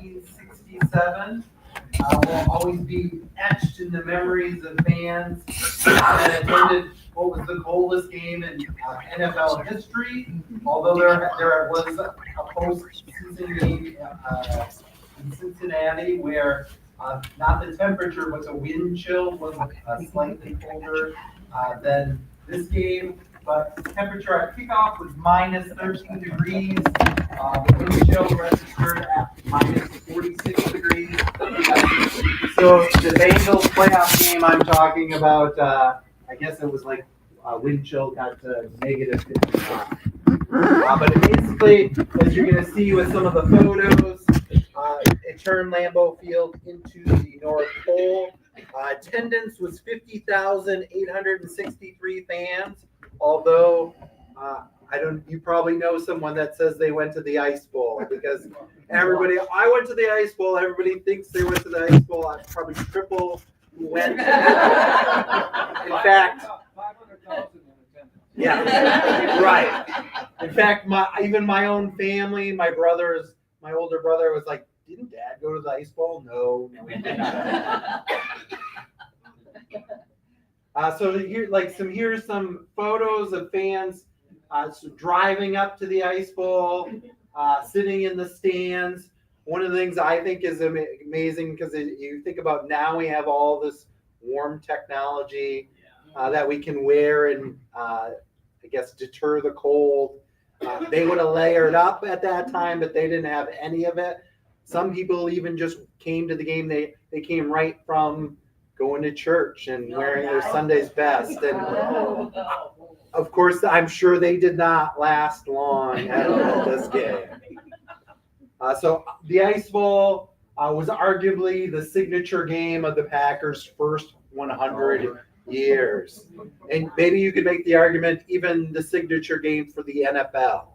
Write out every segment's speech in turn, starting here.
1967 will always be etched in the memories of fans that attended what was the coldest game in NFL history. Although there was a postseason game in Cincinnati where not the temperature, but the wind chill was slightly colder than this game. But temperature at kickoff was minus 13 degrees. The wind chill registered at minus 46 degrees. So the Bengals playoff game I'm talking about, I guess it was like wind chill got to negative 55. But basically, as you're going to see with some of the photos, it turned Lambeau Field into the North Pole. Attendance was 50,863 fans. Although you probably know someone that says they went to the Ice Bowl, because I went to the Ice Bowl. Everybody thinks they went to the Ice Bowl. I probably triple who went. In fact, 500,000 in attendance. Yeah, right. In fact, even my own family, my older brother was like, "Didn't Dad go to the Ice Bowl?" No, he did not. So here's some photos of fans driving up to the Ice Bowl, sitting in the stands. One of the things I think is amazing, because you think about now we have all this warm technology that we can wear and I guess deter the cold. They would have layered up at that time, but they didn't have any of it. Some people even just came to the game. They came right from going to church and wearing their Sunday's best. And of course, I'm sure they did not last long at this game. So the Ice Bowl was arguably the signature game of the Packers' first 100 years. And maybe you could make the argument even the signature game for the NFL.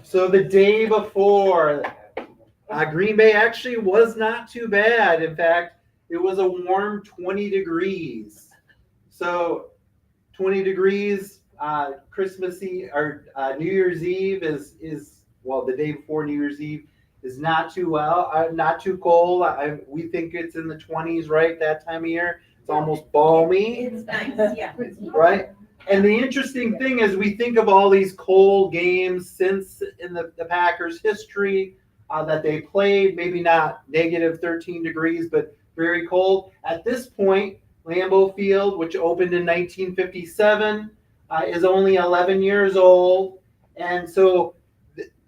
So the day before, Green Bay actually was not too bad. In fact, it was a warm 20 degrees. So 20 degrees, Christmas Eve or New Year's Eve is the day before New Year's Eve is not too cold. We think it's in the 20s, right? That time of year, it's almost balmy. It's nice, yeah. Right. And the interesting thing is, we think of all these cold games since in the Packers' history that they played, maybe not negative 13 degrees, but very cold. At this point, Lambeau Field, which opened in 1957, is only 11 years old. And so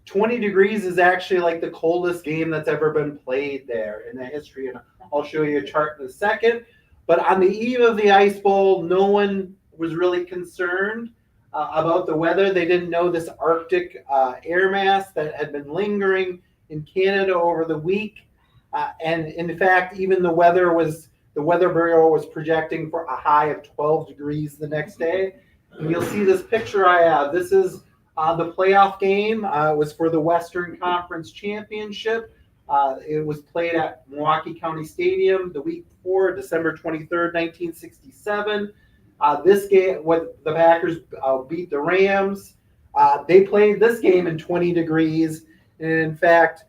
20 degrees is actually like the coldest game that's ever been played there in the history. And I'll show you a chart in a second. But on the eve of the Ice Bowl, no one was really concerned about the weather. They didn't know this Arctic air mass that had been lingering in Canada over the week. And in fact, even the Weather Bureau was projecting for a high of 12 degrees the next day. And you'll see this picture I have. This is the playoff game. It was for the Western Conference Championship. It was played at Milwaukee County Stadium the week before, December 23rd, 1967. This game, what the Packers beat the Rams. They played this game in 20 degrees. And in fact,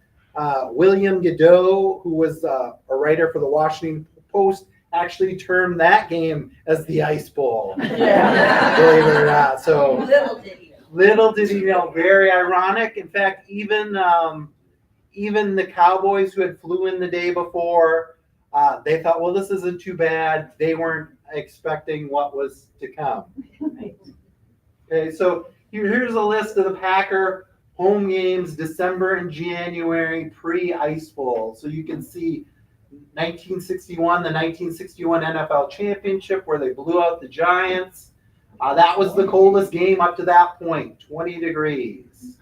William Godot, who was a writer for the Washington Post, actually termed that game as the Ice Bowl. Yeah. Believe it or not. So little did he know. Very ironic. In fact, even the Cowboys, who had flew in the day before, they thought, well, this isn't too bad. They weren't expecting what was to come. Okay, so here's a list of the Packer home games, December and January, pre-Ice Bowl. So you can see 1961, the 1961 NFL Championship, where they blew out the Giants. That was the coldest game up to that point, 20 degrees.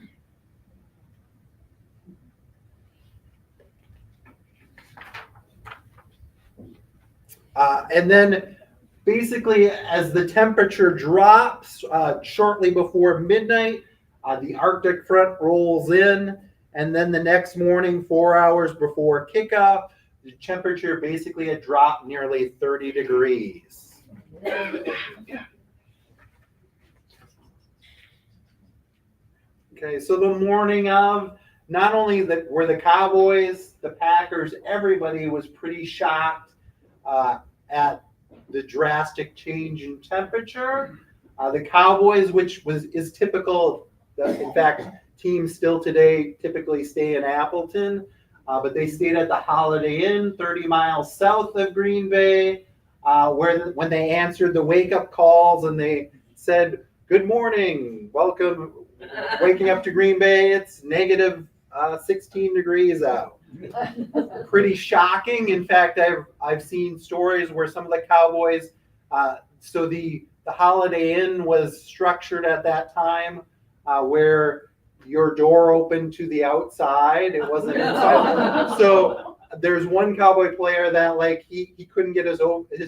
And then basically, as the temperature drops shortly before midnight, the Arctic front rolls in, and then the next morning, 4 hours before kickoff, the temperature basically had dropped nearly 30 degrees. Okay, so the morning of, not only were the Cowboys, the Packers, everybody was pretty shocked at the drastic change in temperature. The Cowboys, which is typical, in fact, teams still today typically stay in Appleton, but they stayed at the Holiday Inn 30 miles south of Green Bay, when they answered the wake-up calls and they said, "Good morning, welcome, waking up to Green Bay, it's negative 16 degrees out." Pretty shocking. In fact, I've seen stories where some of the Cowboys, so the Holiday Inn was structured at that time where your door opened to the outside. It wasn't inside. So there's one Cowboy player that like he couldn't get his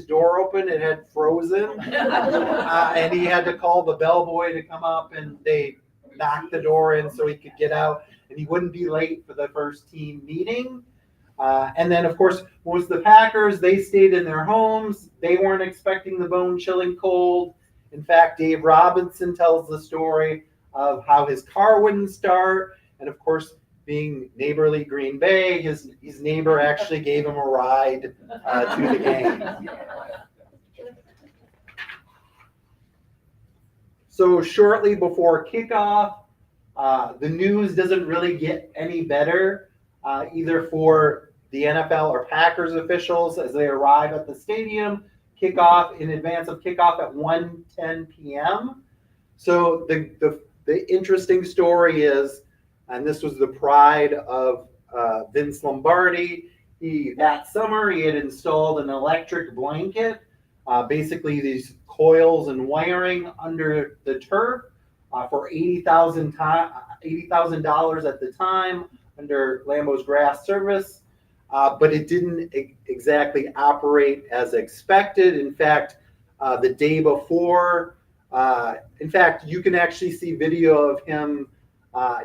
door open. It had frozen, and he had to call the bellboy to come up, and they knocked the door in so he could get out, and he wouldn't be late for the first team meeting. And then, of course, was the Packers. They stayed in their homes. They weren't expecting the bone-chilling cold. In fact, Dave Robinson tells the story of how his car wouldn't start. And, of course, being neighborly Green Bay, his neighbor actually gave him a ride to the game. So shortly before kickoff, the news doesn't really get any better, either for the NFL or Packers officials as they arrive at the stadium. Kickoff in advance of kickoff at 1:10 p.m. So the interesting story is, and this was the pride of Vince Lombardi. That summer he had installed an electric blanket, basically these coils and wiring under the turf for $80,000 at the time under Lambeau's grass service, but it didn't exactly operate as expected. In fact, the day before, in fact, you can actually see video of him.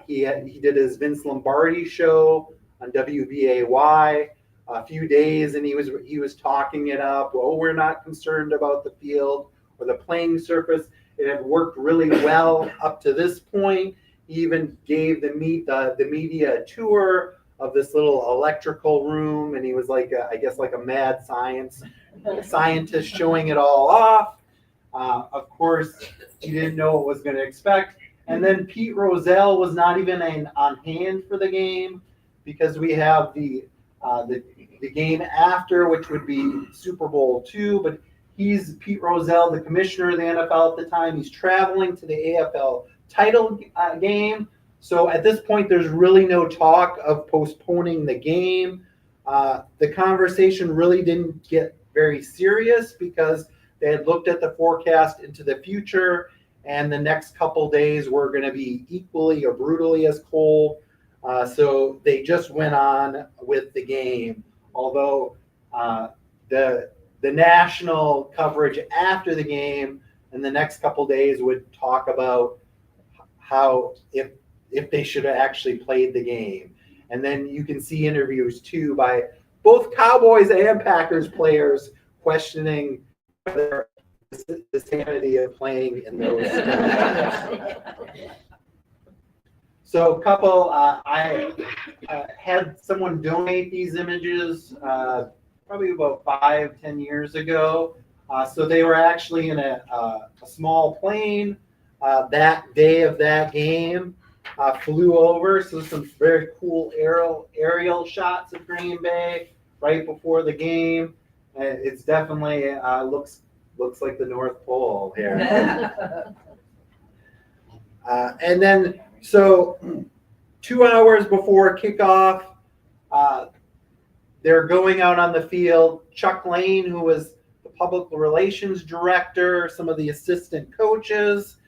He did his Vince Lombardi show on WBAY a few days, and he was talking it up. Oh, we're not concerned about the field or the playing surface. It had worked really well up to this point. He even gave the media a tour of this little electrical room, and he was like, I guess, like a mad scientist showing it all off. Of course, he didn't know what was going to expect. And then Pete Rozelle was not even on hand for the game, because we have the game after, which would be Super Bowl II. But he's Pete Rozelle, the commissioner of the NFL at the time. He's traveling to the AFL title game. So at this point, there's really no talk of postponing the game. The conversation really didn't get very serious because they had looked at the forecast into the future, and the next couple days were going to be equally or brutally as cold. So they just went on with the game. Although the national coverage after the game and the next couple days would talk about how if they should have actually played the game. And then you can see interviews too by both Cowboys and Packers players questioning whether the sanity of playing in those times. So a couple, I had someone donate these images probably about 5-10 years ago. So they were actually in a small plane that day of that game, flew over. So some very cool aerial shots of Green Bay right before the game. It's definitely looks like the North Pole here. And then, so 2 hours before kickoff, they're going out on the field. Chuck Lane, who was the public relations director, some of the assistant coaches,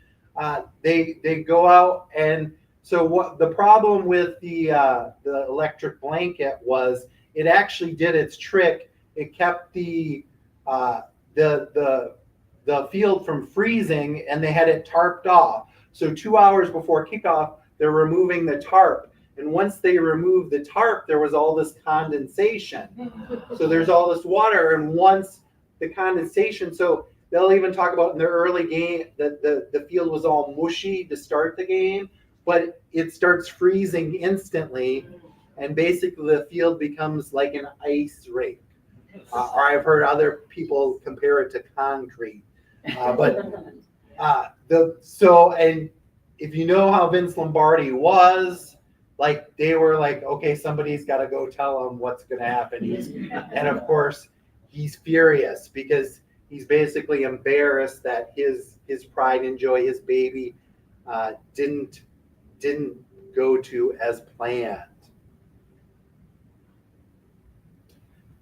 they go out. And so what the problem with the electric blanket was, it actually did its trick. It kept the field from freezing, and they had it tarped off. So 2 hours before kickoff, they're removing the tarp. And once they removed the tarp, there was all this condensation. So there's all this water, and once the condensation, so they'll even talk about in the early game that the field was all mushy to start the game. but it starts freezing instantly, and basically the field becomes like an ice rink. Or I've heard other people compare it to concrete. And if you know how Vince Lombardi was, like they were like, okay, somebody's got to go tell him what's going to happen. And of course, he's furious because he's basically embarrassed that his pride and joy, his baby, didn't go to as planned.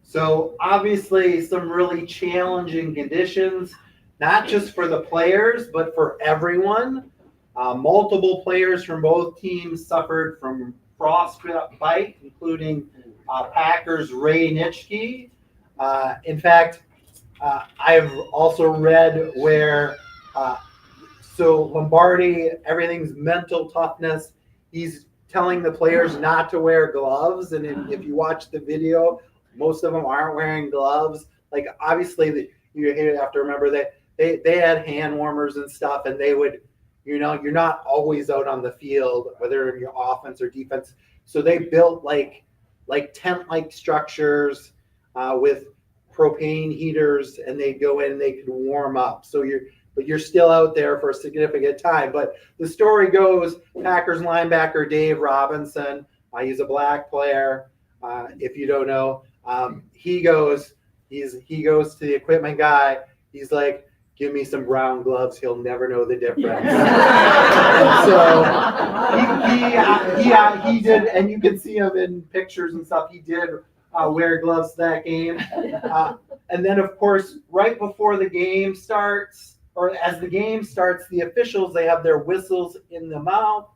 So obviously some really challenging conditions, not just for the players, but for everyone. Multiple players from both teams suffered from frostbite, including Packers' Ray Nitschke. In fact, I've also read where, so Lombardi, everything's mental toughness. He's telling the players not to wear gloves. And if you watch the video, most of them aren't wearing gloves. Like obviously you have to remember that they had hand warmers and stuff, and they would, you're not always out on the field, whether in your offense or defense. So they built like tent-like structures with propane heaters, and they'd go in and they could warm up. So you're still out there for a significant time. But the story goes, Packers linebacker Dave Robinson, he's a black player. If you don't know, he goes to the equipment guy. He's like, give me some brown gloves. He'll never know the difference. So he did, and you can see him in pictures and stuff. He did wear gloves that game. And then, of course, right before the game starts, or as the game starts, the officials, they have their whistles in the mouth.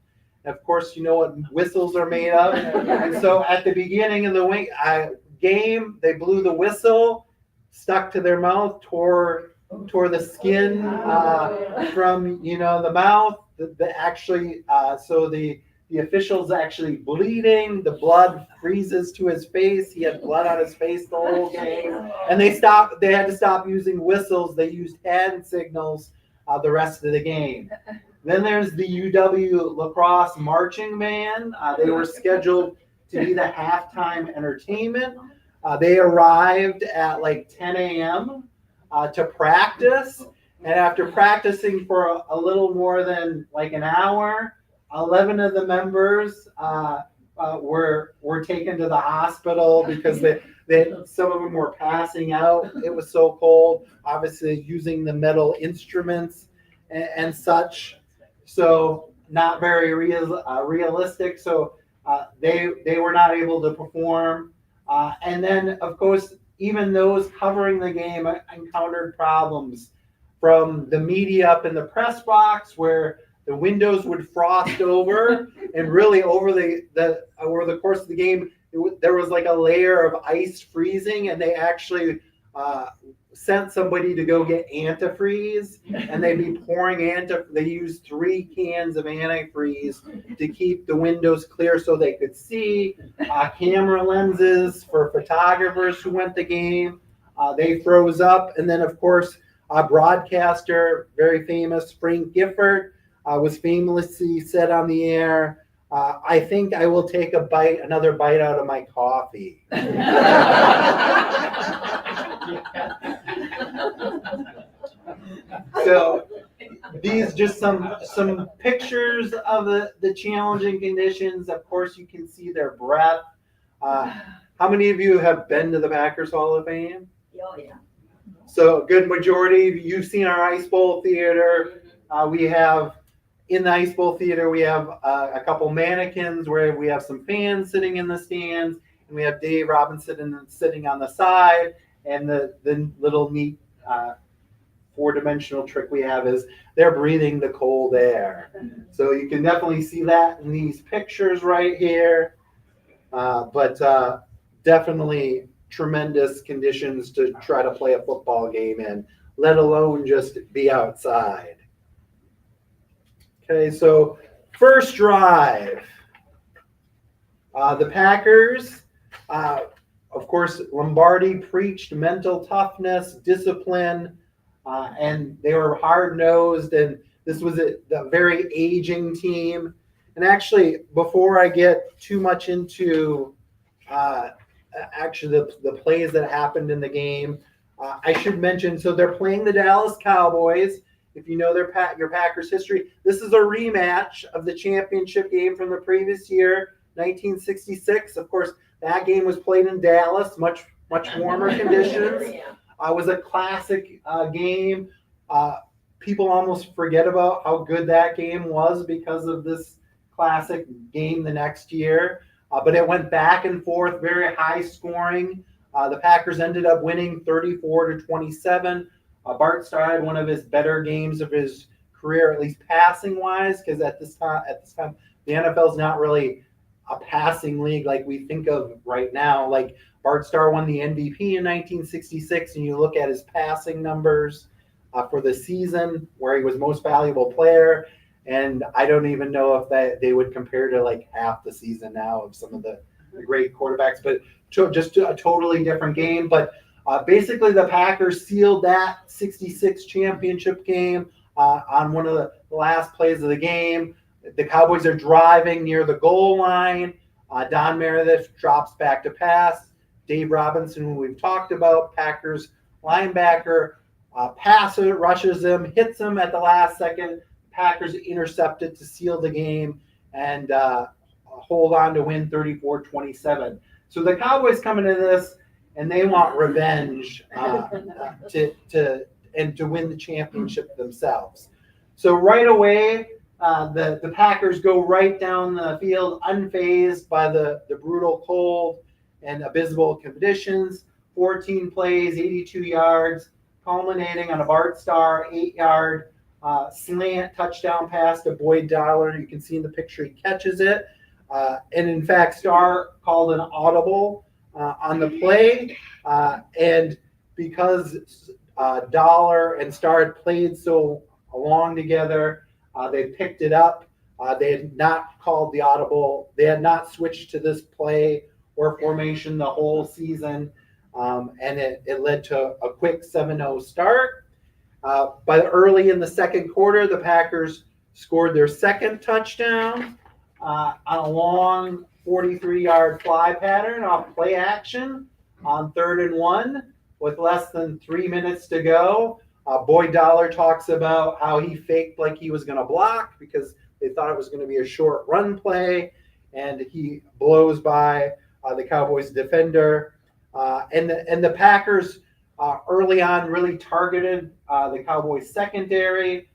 And of course, you know what whistles are made of. And so at the beginning of the game, they blew the whistle, stuck to their mouth, tore the skin from the mouth. So the official's actually bleeding. The blood freezes to his face. He had blood on his face the whole game. And they had to stop using whistles. They used hand signals the rest of the game. Then there's the UW lacrosse marching band. They were scheduled to be the halftime entertainment. They arrived at like 10 a.m. To practice. And after practicing for a little more than like an hour, 11 of the members were taken to the hospital because some of them were passing out. It was so cold, obviously using the metal instruments and such. So not very realistic. So they were not able to perform. And then, of course, even those covering the game encountered problems from the media up in the press box, where the windows would frost over, and really over the course of the game, there was like a layer of ice freezing, and they actually sent somebody to go get antifreeze, and they'd be pouring they used 3 cans of antifreeze to keep the windows clear so they could see. Camera lenses for photographers who went the game, they froze up. And then of course, broadcaster, very famous, Frank Gifford, was famously said on the air, I think I will take another bite out of my coffee. So these just some pictures of the challenging conditions. Of course, you can see their breath. How many of you have been to the Packers Hall of Fame? Oh, yeah. So a good majority. You've seen our Ice Bowl theater. In the Ice Bowl theater, we have a couple mannequins where we have some fans sitting in the stands, and we have Dave Robinson sitting on the side. And the little neat 4-dimensional trick we have is they're breathing the cold air. So you can definitely see that in these pictures right here. But definitely tremendous conditions to try to play a football game in, let alone just be outside. Okay, so first drive. The Packers, of course, Lombardi preached mental toughness, discipline, and they were hard-nosed, and this was a very aging team. And actually, before I get too much into actually the plays that happened in the game, I should mention, so they're playing the Dallas Cowboys. If you know your Packers history, this is a rematch of the championship game from the previous year, 1966. Of course, that game was played in Dallas, much warmer conditions. It was a classic game. People almost forget about how good that game was because of this classic game the next year. But it went back and forth, very high scoring. The Packers ended up winning 34-27. Bart Starr had one of his better games of his career, at least passing wise, because at this time, the NFL is not really a passing league like we think of right now. Like Bart Starr won the MVP in 1966, and you look at his passing numbers for the season, where he was most valuable player, and I don't even know if that they would compare to like half the season now of some of the great quarterbacks, but just a totally different game. But basically, the Packers sealed that 66 championship game on one of the last plays of the game. The Cowboys are driving near the goal line. Don Meredith drops back to pass. Dave Robinson, who we've talked about, Packers linebacker, passer, rushes him, hits him at the last second. Packers intercept it to seal the game and hold on to win 34-27. So the Cowboys come into this and they want revenge to win the championship themselves. So right away, the Packers go right down the field unfazed by the brutal cold and abysmal conditions. 14 plays, 82 yards, culminating on a Bart Starr 8-yard slant touchdown pass to Boyd Dollar. You can see in the picture he catches it. And in fact, Starr called an audible on the play. And because Dollar and Starr had played so long together, they picked it up. They had not called the audible. They had not switched to this play or formation the whole season. And it led to a quick 7-0 start. By early in the second quarter, the Packers scored their second touchdown on a long 43-yard fly pattern off play action on 3rd and 1 with less than 3 minutes to go. Boyd Dollar talks about how he faked like he was going to block because they thought it was going to be a short run play, and he blows by the Cowboys defender. And the Packers early on really targeted the Cowboys secondary.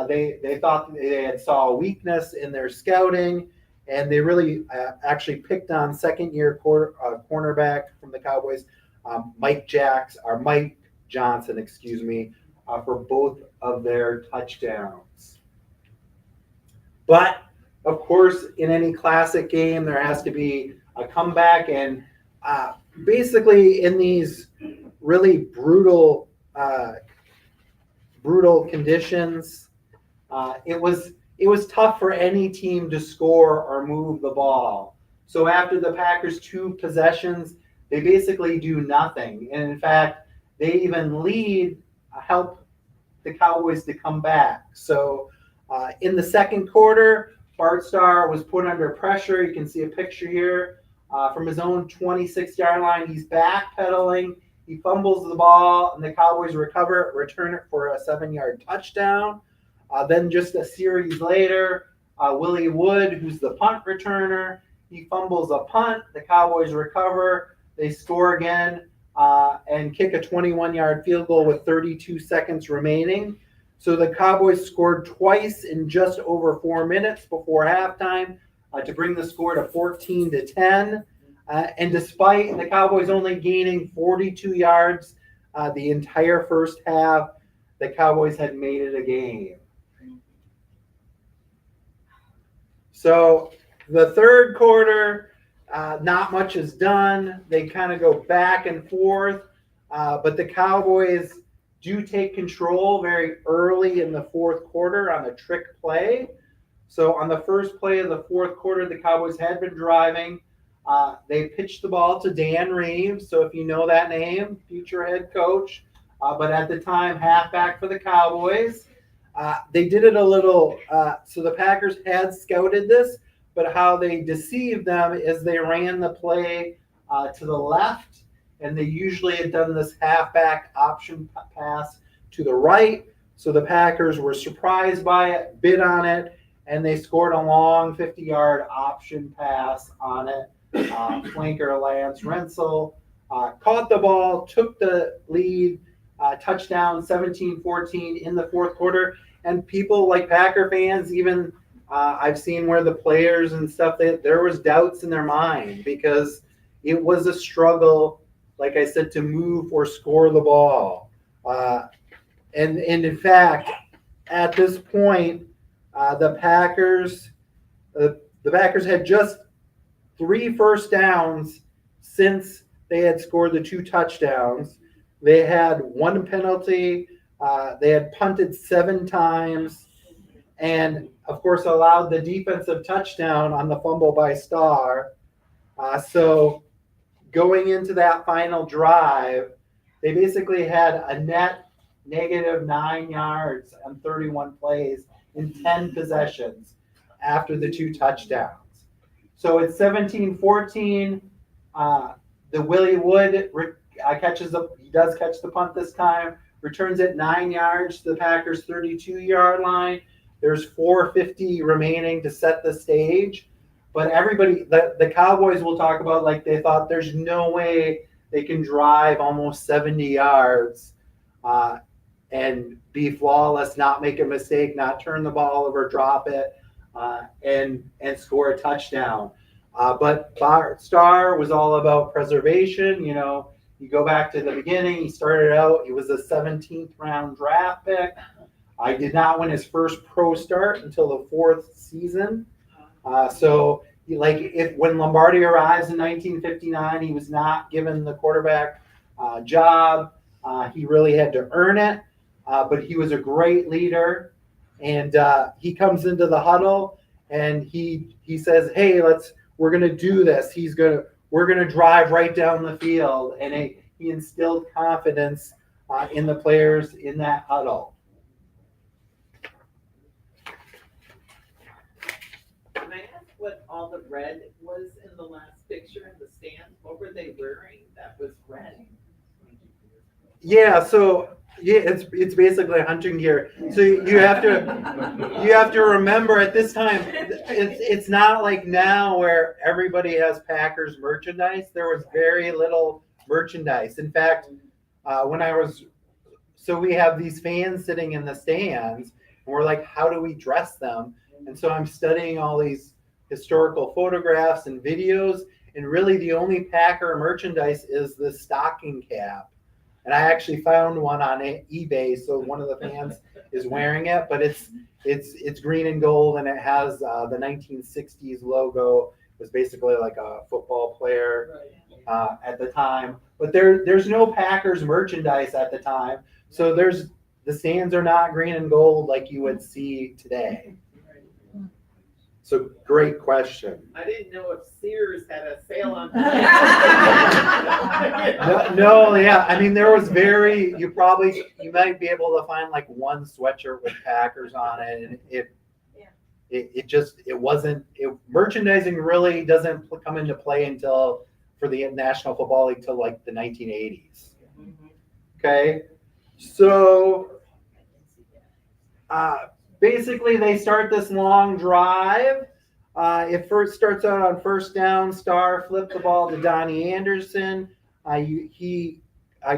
They thought they had saw a weakness in their scouting, and they really actually picked on second-year cornerback from the Cowboys, Mike Johnson, for both of their touchdowns. But of course, in any classic game, there has to be a comeback, and basically in these really brutal conditions, it was tough for any team to score or move the ball. So after the Packers' 2 possessions, they basically do nothing. And in fact, they even help the Cowboys to come back. So in the second quarter, Bart Starr was put under pressure. You can see a picture here from his own 26-yard line. He's backpedaling. He fumbles the ball, and the Cowboys return it for a 7-yard touchdown. Then just a series later, Willie Wood, who's the punt returner, he fumbles a punt. The Cowboys recover. They score again and kick a 21-yard field goal with 32 seconds remaining. So the Cowboys scored twice in just over 4 minutes before halftime to bring the score to 14-10. And despite the Cowboys only gaining 42 yards the entire first half, the Cowboys had made it a game. So the third quarter, not much is done. They kind of go back and forth, but the Cowboys do take control very early in the fourth quarter on a trick play. So on the first play of the fourth quarter, the Cowboys had been driving. They pitched the ball to Dan Reeves. So if you know that name, future head coach, but at the time, halfback for the Cowboys. They did it a little, so the Packers had scouted this, but how they deceived them is they ran the play to the left, and they usually had done this halfback option pass to the right. So the Packers were surprised by it, bid on it, and they scored a long 50-yard option pass on it. Flanker Lance Rensel caught the ball, took the lead, touchdown 17-14 in the fourth quarter. And people like Packer fans, even I've seen where the players and stuff, there was doubts in their mind because it was a struggle, like I said, to move or score the ball. And in fact, at this point, the Packers had just 3 first downs since they had scored the 2 touchdowns. They had 1 penalty. They had punted 7 times, and of course allowed the defensive touchdown on the fumble by Starr. So going into that final drive, they basically had a net negative 9 yards on 31 plays in 10 possessions after the 2 touchdowns. So it's 17-14. The Willie Wood he does catch the punt this time, returns it 9 yards to the Packers' 32-yard line. There's 4:50 remaining to set the stage. But everybody, the Cowboys will talk about, like, they thought there's no way they can drive almost 70 yards and be flawless, not make a mistake, not turn the ball over, drop it, and score a touchdown. But Starr was all about preservation. You know, you go back to the beginning, he started out, he was a 17th round draft pick. I did not win his first pro start until the 4th season. So when Lombardi arrives in 1959, he was not given the quarterback job. He really had to earn it, but he was a great leader. And he comes into the huddle and he says, "Hey, we're gonna do this. We're gonna drive right down the field." And he instilled confidence in the players in that huddle. Can I ask what all the red was in the last picture in the stand? What were they wearing that was red? Yeah, so it's basically hunting gear. So you have to remember at this time it's not like now where everybody has Packers merchandise. There was very little merchandise. In fact, so we have these fans sitting in the stands, and we're like, how do we dress them? And so I'm studying all these historical photographs and videos, and really the only Packer merchandise is the stocking cap. And I actually found one on eBay, so one of the fans is wearing it, but it's green and gold, and it has the 1960s logo. It was basically like a football player at the time. But there's no Packers merchandise at the time, so the stands are not green and gold like you would see today. So great question. I didn't know if Sears had a sale on No, yeah. I mean, there was you might be able to find like one sweatshirt with Packers on it, and merchandising really doesn't come into play until for the National Football League till like the 1980s. Okay, so basically, they start this long drive. It first starts out on first down. Starr flipped the ball to Donnie Anderson. He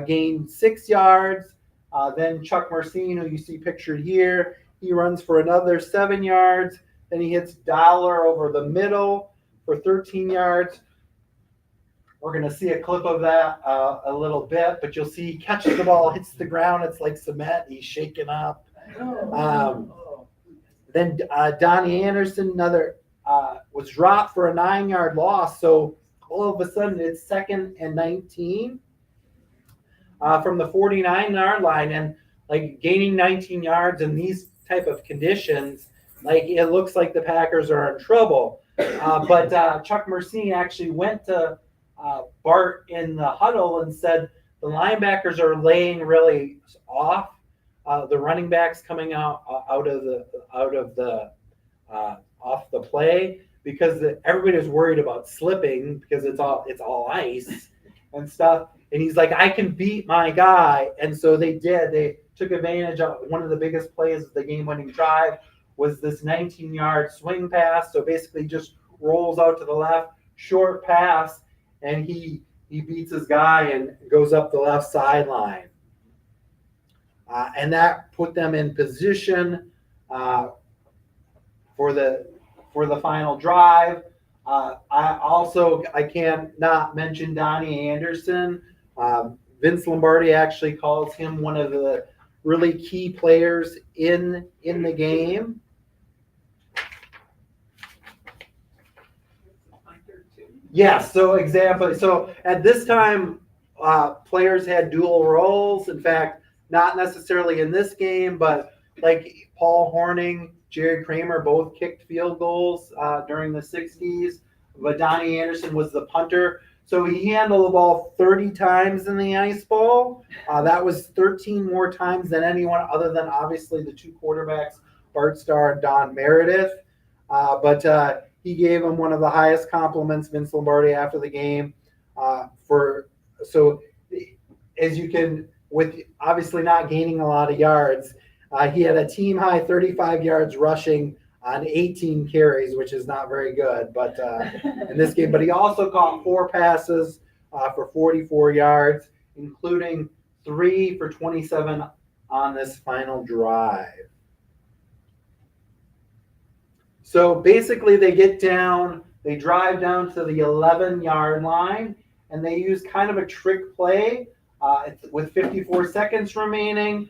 gained 6 yards. Then Chuck Mercine, who you see pictured here, he runs for another 7 yards. Then he hits Dollar over the middle for 13 yards. We're going to see a clip of that a little bit, but you'll see he catches the ball, hits the ground. It's like cement. He's shaking up. Then Donnie Anderson, was dropped for a 9-yard loss. So all of a sudden it's 2nd and 19 from the 49-yard line, and like gaining 19 yards in these type of conditions, like it looks like the Packers are in trouble. But Chuck Mercine actually went to Bart in the huddle and said the linebackers are laying really off. The running backs coming off the play. because everybody was worried about slipping because it's all ice and stuff. And he's like, I can beat my guy. And so they did. They took advantage of one of the biggest plays of the game-winning drive was this 19-yard swing pass. So basically just rolls out to the left, short pass, and he beats his guy and goes up the left sideline. And that put them in position for the final drive. I can't not mention Donnie Anderson. Vince Lombardi actually calls him one of the really key players in the game. Yes, so at this time, players had dual roles. In fact, not necessarily in this game, but like Paul Hornung, Jerry Kramer both kicked field goals during the 60s, but Donnie Anderson was the punter. So he handled the ball 30 times in the Ice Bowl. That was 13 more times than anyone other than obviously the two quarterbacks, Bart Starr and Don Meredith. But he gave him one of the highest compliments, Vince Lombardi, after the game. As you can, with obviously not gaining a lot of yards, he had a team high 35 yards rushing on 18 carries, which is not very good. But in this game, but he also caught 4 passes for 44 yards, including 3 for 27 on this final drive. So basically, they drive down to the 11-yard line, and they use kind of a trick play with 54 seconds remaining.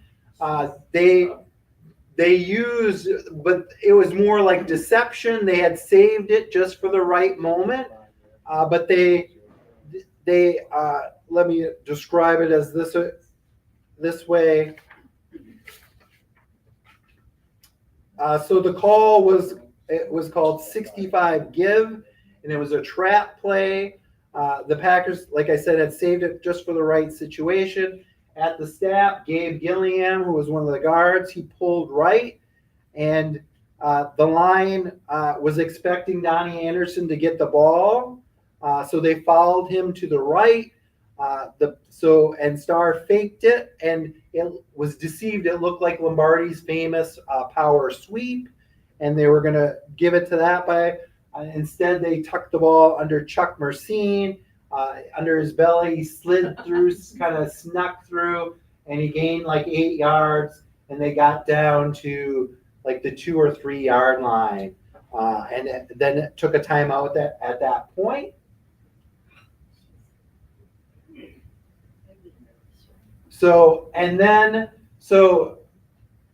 They used, but it was more like deception. They had saved it just for the right moment, but they let me describe it as this way. So the call was called 65 give, and it was a trap play. The Packers, like I said, had saved it just for the right situation. At the snap, Gabe Gilliam, who was one of the guards, he pulled right, and the line was expecting Donnie Anderson to get the ball, so they fouled him to the right. And Starr faked it, and it was deceived. It looked like Lombardi's famous power sweep, and they were going to give it to that by. Instead, they tucked the ball under Chuck Mercine. Under his belly, he slid through, kind of snuck through, and he gained like 8 yards, and they got down to like the 2 or 3 yard line, and then it took a timeout at that point. So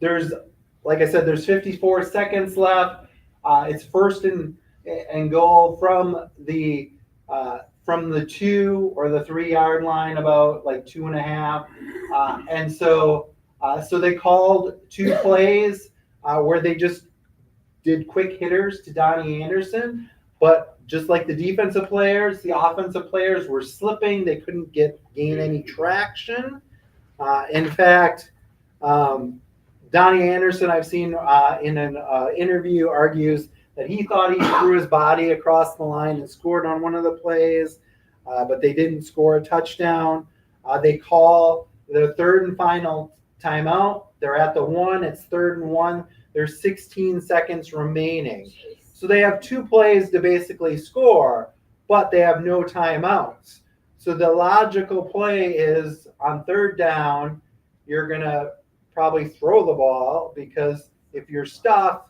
there's, like I said, there's 54 seconds left. It's first and goal from the 2 or the 3 yard line, about like 2.5. And so they called 2 plays where they just did quick hitters to Donnie Anderson. But just like the defensive players, the offensive players were slipping. They couldn't gain any traction. In fact, Donnie Anderson, I've seen in an interview, argues that he thought he threw his body across the line and scored on one of the plays, but they didn't score a touchdown. They call their third and final timeout. They're at the 1. It's 3rd and 1. There's 16 seconds remaining. So they have 2 plays to basically score, but they have no timeouts. So the logical play is on 3rd down, you're going to probably throw the ball, because if you're stuffed,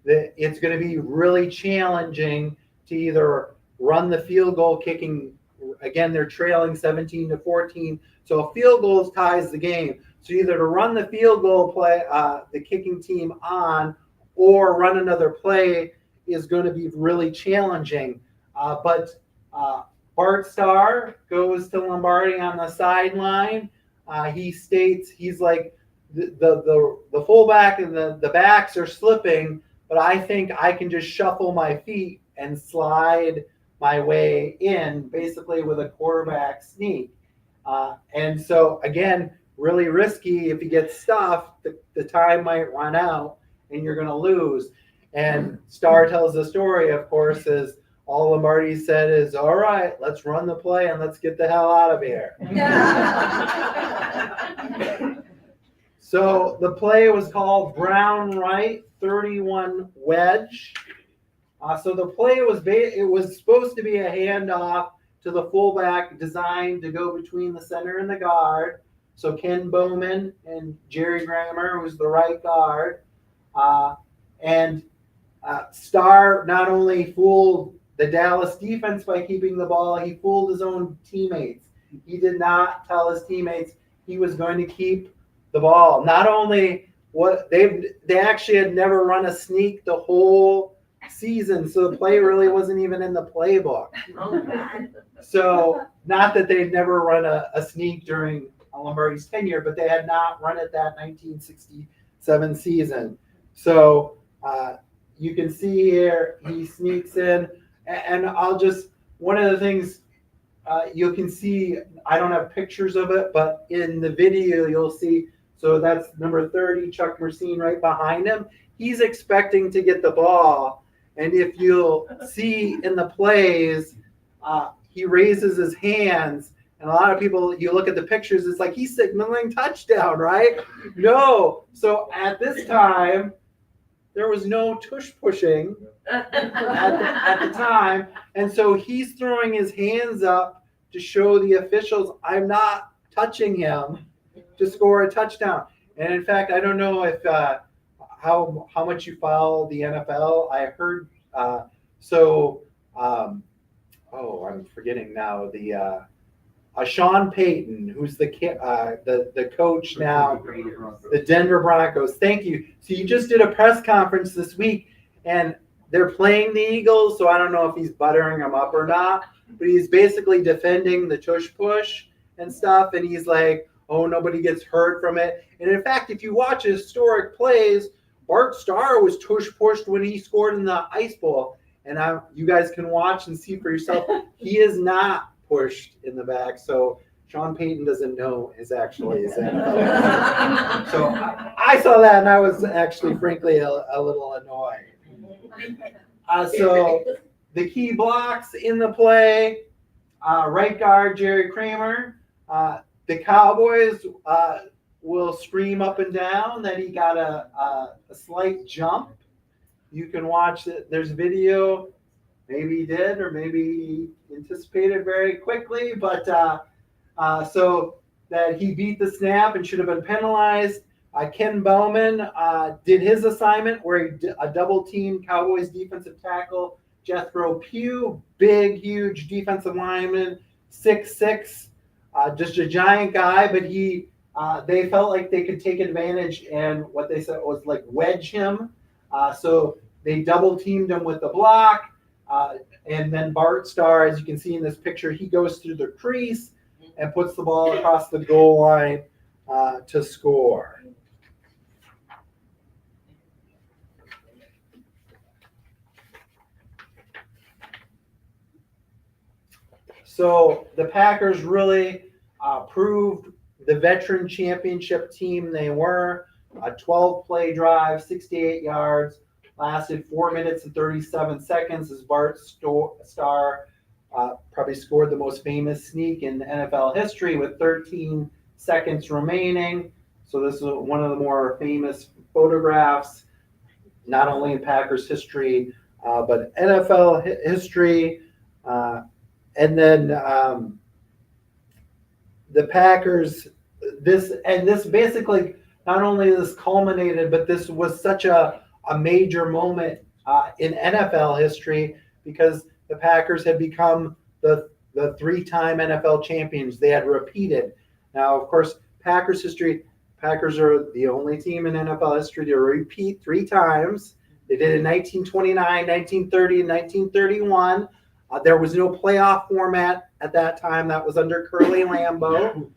it's going to be really challenging to either run the field goal kicking. Again, they're trailing 17-14, so a field goal ties the game. So either to run the field goal play, the kicking team on, or run another play is going to be really challenging. But Bart Starr goes to Lombardi on the sideline. He states, he's like, the fullback and the backs are slipping, but I think I can just shuffle my feet and slide my way in, basically with a quarterback sneak. And so, again, really risky. If you get stuffed, the time might run out and you're going to lose. And Star tells the story, of course, is all Lombardi said is, all right, let's run the play and let's get the hell out of here. So the play was called Brown Right 31 Wedge. So the play was it was supposed to be a handoff to the fullback designed to go between the center and the guard. So Ken Bowman and Jerry Grammer was the right guard. And Starr not only fooled the Dallas defense by keeping the ball, he fooled his own teammates. He did not tell his teammates he was going to keep the ball. Not only what they actually had never run a sneak the whole season, so the play really wasn't even in the playbook. So not that they'd never run a sneak during Lombardi's tenure, but they had not run it that 1967 season. So you can see here he sneaks in, and one of the things you can see, I don't have pictures of it, but in the video you'll see, so that's number 30, Chuck Mercine right behind him. He's expecting to get the ball, and if you'll see in the plays, he raises his hands, and a lot of people, you look at the pictures, it's like he's signaling touchdown, right? No. So at this time, there was no tush pushing at the time, and so he's throwing his hands up to show the officials, I'm not touching him, to score a touchdown. And in fact, I don't know if how much you follow the NFL. I heard I'm forgetting now, the Sean Payton, who's the coach now, the Denver Broncos. Thank you. So you just did a press conference this week, and they're playing the Eagles, so I don't know if he's buttering them up or not, but he's basically defending the tush push and stuff, and he's like, oh, nobody gets hurt from it. And in fact, if you watch historic plays, Bart Starr was tush pushed when he scored in the Ice Bowl, and you guys can watch and see for yourself. He is not pushed in the back, so Sean Payton doesn't know is actually his NFL. So I saw that, and I was actually, frankly, a little annoyed. So the key blocks in the play, right guard Jerry Kramer. The Cowboys will scream up and down that he got a slight jump. You can watch it. There's video. Maybe he did, or maybe he anticipated very quickly, but so that he beat the snap and should have been penalized. Ken Bowman did his assignment where he double teamed Cowboys defensive tackle Jethro Pugh, big, huge defensive lineman, 6'6", just a giant guy, but they felt like they could take advantage and what they said was like wedge him. So they double teamed him with the block. And then Bart Starr, as you can see in this picture, he goes through the crease and puts the ball across the goal line to score. So the Packers really proved the veteran championship team they were. A 12-play drive, 68 yards, lasted 4 minutes and 37 seconds as Bart Starr probably scored the most famous sneak in NFL history with 13 seconds remaining. So this is one of the more famous photographs, not only in Packers history, but NFL history. And then the Packers, this basically, not only this culminated, but this was such a major moment in NFL history because the Packers had become the three-time NFL champions. They had repeated. Now, of course, Packers history, Packers are the only team in NFL history to repeat 3 times. They did it in 1929, 1930, and 1931. There was no playoff format at that time. That was under Curly Lambeau.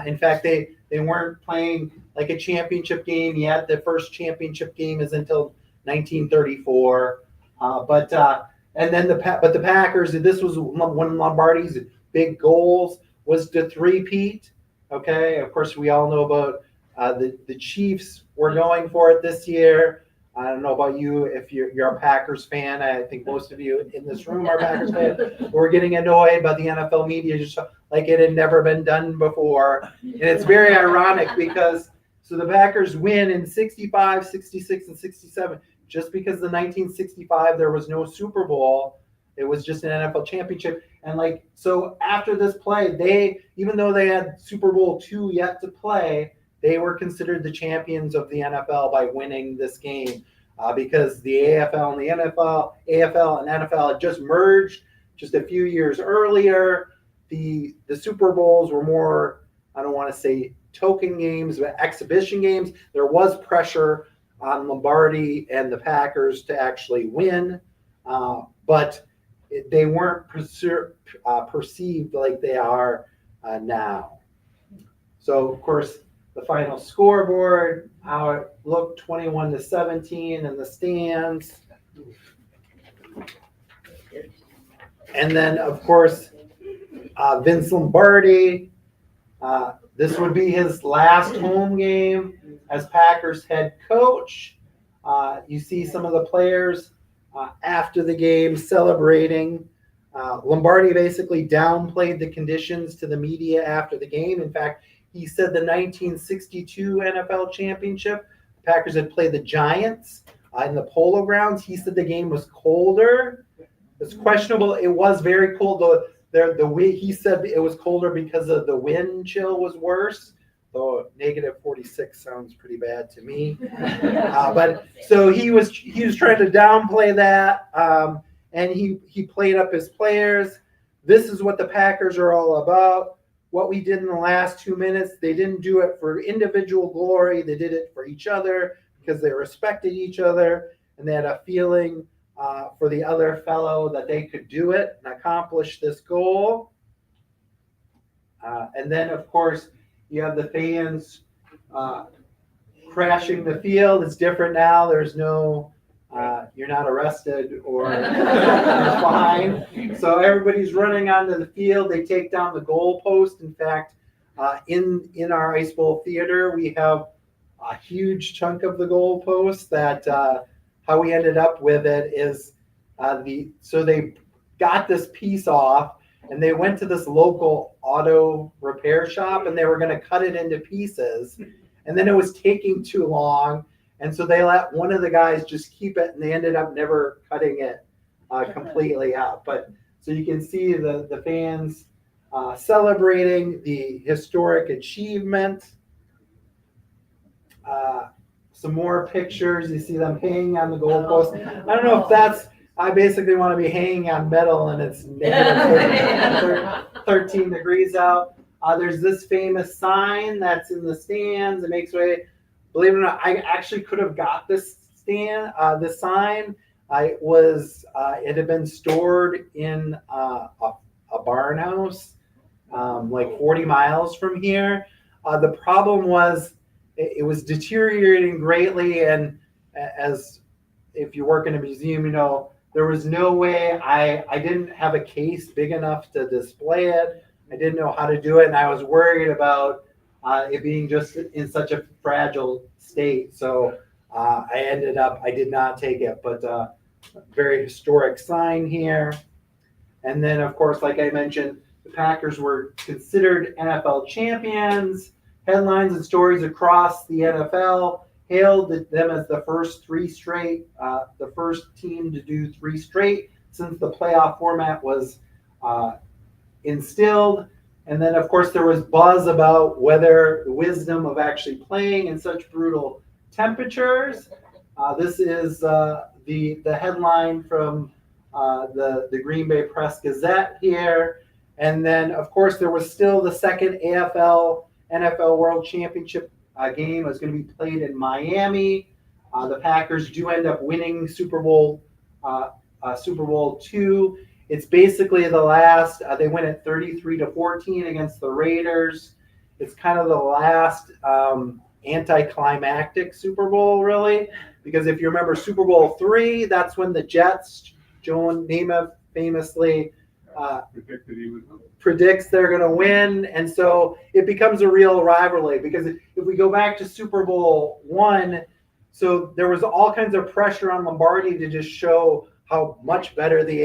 In fact, they weren't playing like a championship game yet. The first championship game is until 1934. But the Packers, this was one of Lombardi's big goals was to three-peat. Okay, of course, we all know about the Chiefs were going for it this year. I don't know about you, if you're a Packers fan. I think most of you in this room are Packers fans. We're getting annoyed by the NFL media just like it had never been done before. And it's very ironic because so the Packers win in 65, 66, and 67 just because the 1965 there was no Super Bowl. It was just an NFL championship. And like so after this play, they even though they had Super Bowl II yet to play, they were considered the champions of the NFL by winning this game because the AFL and the AFL and NFL had just merged just a few years earlier. The Super Bowls were more, I don't want to say token games, but exhibition games. There was pressure on Lombardi and the Packers to actually win, but they weren't perceived like they are now. So, of course, the final scoreboard, how it looked 21-17 in the stands. And then, of course, Vince Lombardi. This would be his last home game as Packers head coach. You see some of the players after the game celebrating. Lombardi basically downplayed the conditions to the media after the game. In fact, he said the 1962 NFL championship, the Packers had played the Giants in the Polo Grounds. He said the game was colder. It's questionable. It was very cold. He said it was colder because of the wind chill was worse. Though -46 sounds pretty bad to me. But so he was trying to downplay that, and he played up his players. This is what the Packers are all about. What we did in the last 2 minutes, they didn't do it for individual glory. They did it for each other because they respected each other and they had a feeling for the other fellow that they could do it and accomplish this goal. And then, of course, you have the fans crashing the field. It's different now. There's no, you're not arrested or you're fine. So everybody's running onto the field. They take down the goalpost. In fact, in our Ice Bowl theater, we have a huge chunk of the goalpost that how we ended up with it is so they got this piece off and they went to this local auto repair shop and they were going to cut it into pieces. And then it was taking too long. And so they let one of the guys just keep it and they ended up never cutting it completely out. But so you can see the fans celebrating the historic achievement. Some more pictures. You see them hanging on the goalpost. I don't know if that's, I basically want to be hanging on metal and it's negative 13 degrees out. There's this famous sign that's in the stands. It makes way. Believe it or not, I actually could have got this sign. It had been stored in a barn house, like 40 miles from here. The problem was it was deteriorating greatly, and as if you work in a museum, you know, there was no way I didn't have a case big enough to display it. I didn't know how to do it, and I was worried about it being just in such a fragile state. So I did not take it, but very historic sign here. And then, of course, like I mentioned, the Packers were considered NFL champions. Headlines and stories across the NFL hailed them as the first the first team to do 3 straight since the playoff format was instilled. And then, of course, there was buzz about whether the wisdom of actually playing in such brutal temperatures. This is the headline from the Green Bay Press Gazette here. And then, of course, there was still the second NFL World Championship game was going to be played in Miami. The Packers do end up winning Super Bowl II. It's basically the last. They win at 33-14 against the Raiders. It's kind of the last anticlimactic Super Bowl, really, because if you remember Super Bowl III, that's when the Jets, Joe Namath famously predicts they're going to win, and so it becomes a real rivalry. Because if we go back to Super Bowl I, So there was all kinds of pressure on Lombardi to just show how much better the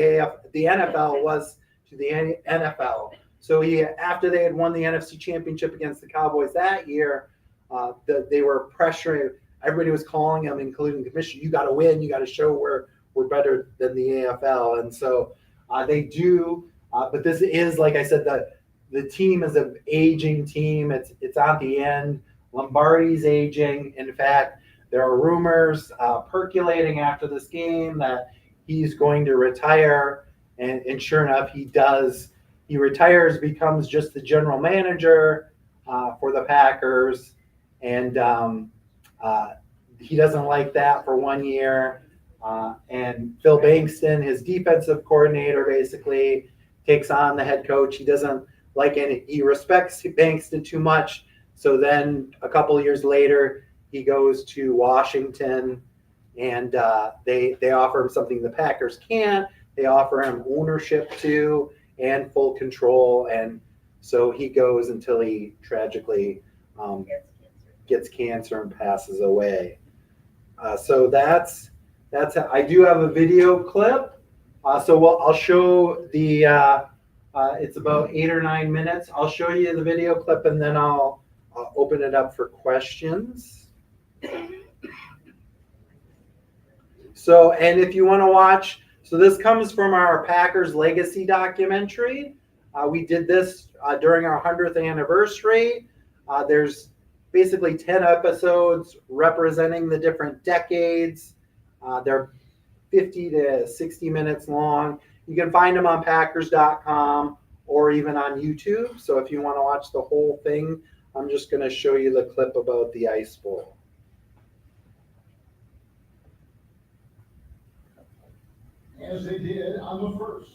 NFL was to the NFL. So after they had won the NFC Championship against the Cowboys that year, they were pressuring. Everybody was calling him, including the commissioner. You got to win. You got to show we're better than the AFL. And so they do. But this is, like I said, the team is an aging team. It's on the end. Lombardi's aging. In fact, there are rumors percolating after this game that he's going to retire. And sure enough, he does. He retires, becomes just the general manager for the Packers. And he doesn't like that for 1 year. And Phil Bankston, his defensive coordinator, basically takes on the head coach. He doesn't like it. He respects Bankston too much. So then a couple of years later, he goes to Washington, and they offer him something the Packers can't. They offer him ownership too and full control. And so he goes until he tragically gets cancer and passes away. So that's I do have a video clip. I'll show the. It's about 8 or 9 minutes. I'll show you the video clip, and then I'll open it up for questions. So, and if you want to watch, so this comes from our Packers Legacy documentary. We did this during our 100th anniversary. There's basically 10 episodes representing the different decades. They're 50 to 60 minutes long. You can find them on Packers.com or even on YouTube. So if you want to watch the whole thing, I'm just going to show you the clip about the Ice Bowl. As they did on the first.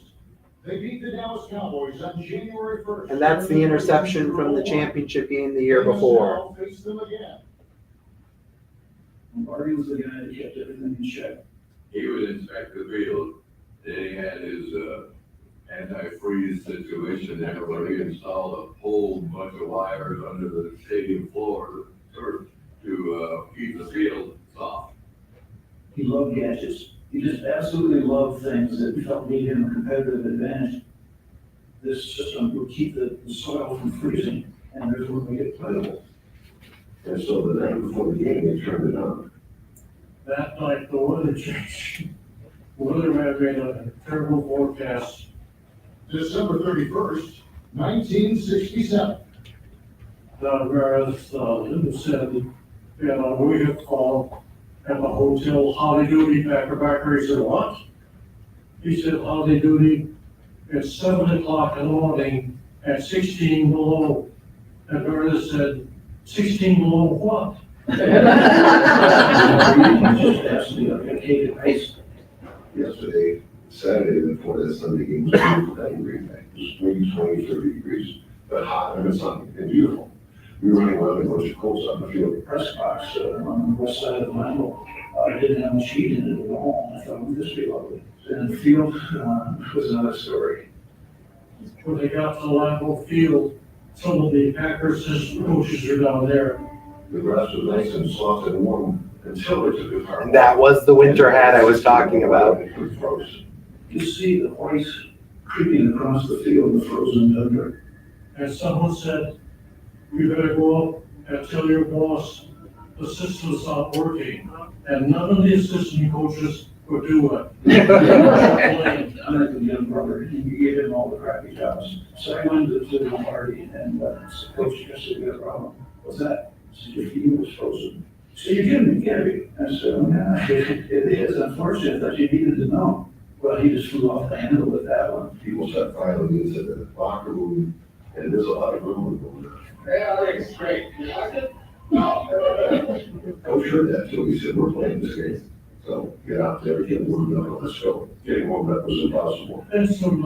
They beat the Dallas Cowboys on January 1st. And that's the interception from the championship game the year before. Face them again. Marty was the guy that kept everything in check. He would inspect the field. Then he had his anti-freeze situation there where he installed a whole bunch of wires under the stadium floor to keep the field soft. He loved gadgets. He just absolutely loved things that felt gave him a competitive advantage. This system would keep the soil from freezing and therefore make it playable. And so the night before the game, they turned it on. That night, the weather changed. The weatherman made a terrible forecast. December 31st, 1967. Whereas Linda said, we had called at the hotel, howdy doody, Packer. He said, what? He said, howdy doody, it's 7 o'clock in the morning at 16 below. And Meredith said, 16 below what? Just absolutely unvacated ice. Yesterday, Saturday before that Sunday game, was 9 degrees. It was maybe 20, 30 degrees, but hot and sunny and beautiful. We were running around a bunch of coats on the field. The press box on the west side of the Manitowoc didn't have a sheet in it at all. I thought, would this be lovely? And the field was another story. When they got to Lambeau Field, some of the Packers coaches are down there. The grass was nice and soft and warm until it took a car. And that was the winter hat I was talking about. It froze. You see the ice creeping across the field in the frozen tundra. And someone said, we better go up and tell your boss the system's not working. And none of the assistant coaches would do it. Unlike the young brother, he gave him all the crappy jobs. So I went to the party and coach just said, we got a problem. What's that? I said, your field was frozen. So you're kidding me, can't you? I said, oh, yeah, it is. Unfortunately, I thought you needed to know. Well, he just flew off the handle with that one. People started filing into the locker room, and there's a lot of rumors going on. Yeah, that's great. Coach heard that too. He said, we're playing this game. So get out there, get warmed up, let's go. Getting warmed up was impossible. And some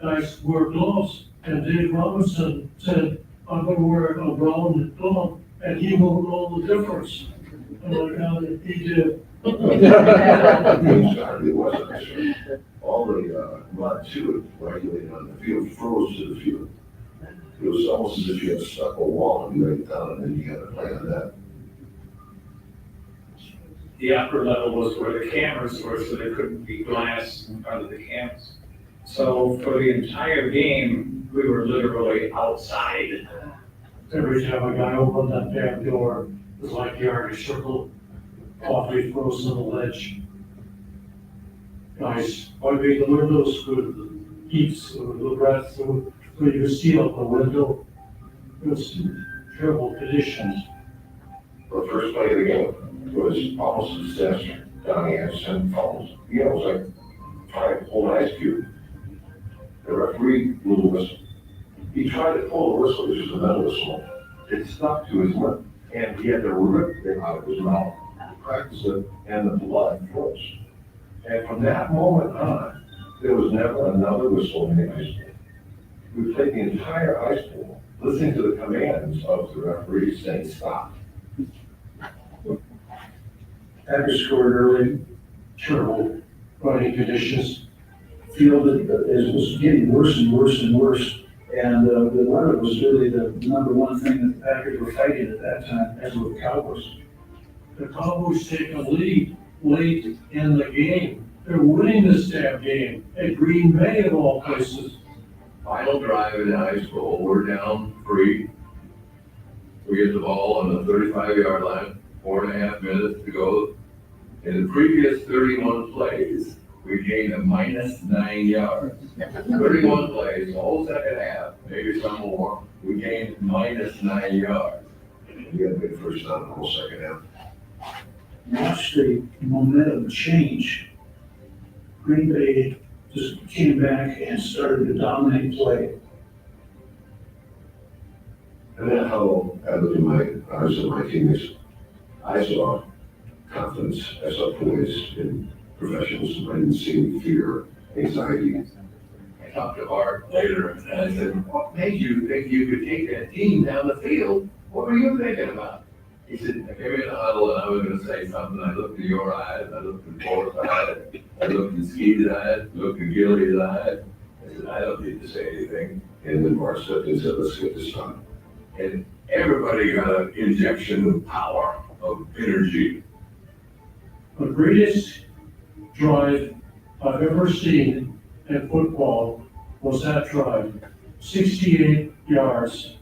guys wore gloves, and Dave Robinson said, I'm gonna wear a brown glove, and he won't know the difference. And like, how he did. It wasn't, actually. All the mud too, regulated on the field, froze to the field. It was almost as if you had stuck a wall and you laid it down and then you had to play on that. the upper level was where the cameras were, so there couldn't be glass in front of the cameras. So for the entire game, we were literally outside. Every time a guy opened that damn door, it was like the Arctic Circle, coffee frozen on the ledge. Guys, why made the windows good, heats, the breath, so you could see out the window. It was terrible conditions. The first play of the game was almost a disaster. Donnie had 7 fouls. You know, it was like trying to pull an ice cube. The referee blew the whistle. He tried to pull the whistle, which was a metal whistle. It stuck to his lip, and he had to rip it out of his mouth. He practiced it, and the blood froze. And from that moment on, there was never another whistle in the ice pool. We played the entire ice pool, listening to the commands of the referee saying, stop. Packers scored early, terrible running conditions. Field it was getting worse and worse and worse. And the weather was really the number one thing that the Packers were fighting at that time, as were the Cowboys. The Cowboys take a lead late in the game. They're winning this damn game at Green Bay of all places. Final drive in high school, we're down 3. We get the ball on the 35-yard line, 4.5 minutes to go. In the previous 31 plays, we gained a -9 yards. 31 plays, the whole second half, maybe some more, we gained -9 yards. We had a good first down the whole second half. Watch the momentum change. Green Bay just came back and started to dominate play. And that's how I look at I was in my teammates. I saw confidence, I saw poise in professionals. I didn't see any fear, anxiety. I talked to Art later, and I said, what made you think you could take that team down the field? What were you thinking about? He said, I came in the huddle and I was gonna say something. I looked in your eyes, I looked in Forrest's eyes, I looked in Skee's eyes, looked in Gilly's eyes. I said, I don't need to say anything. And then Mark stepped in and said, let's get this done. And everybody got an injection of power, of energy. The greatest drive I've ever seen in football was that drive. 68 yards.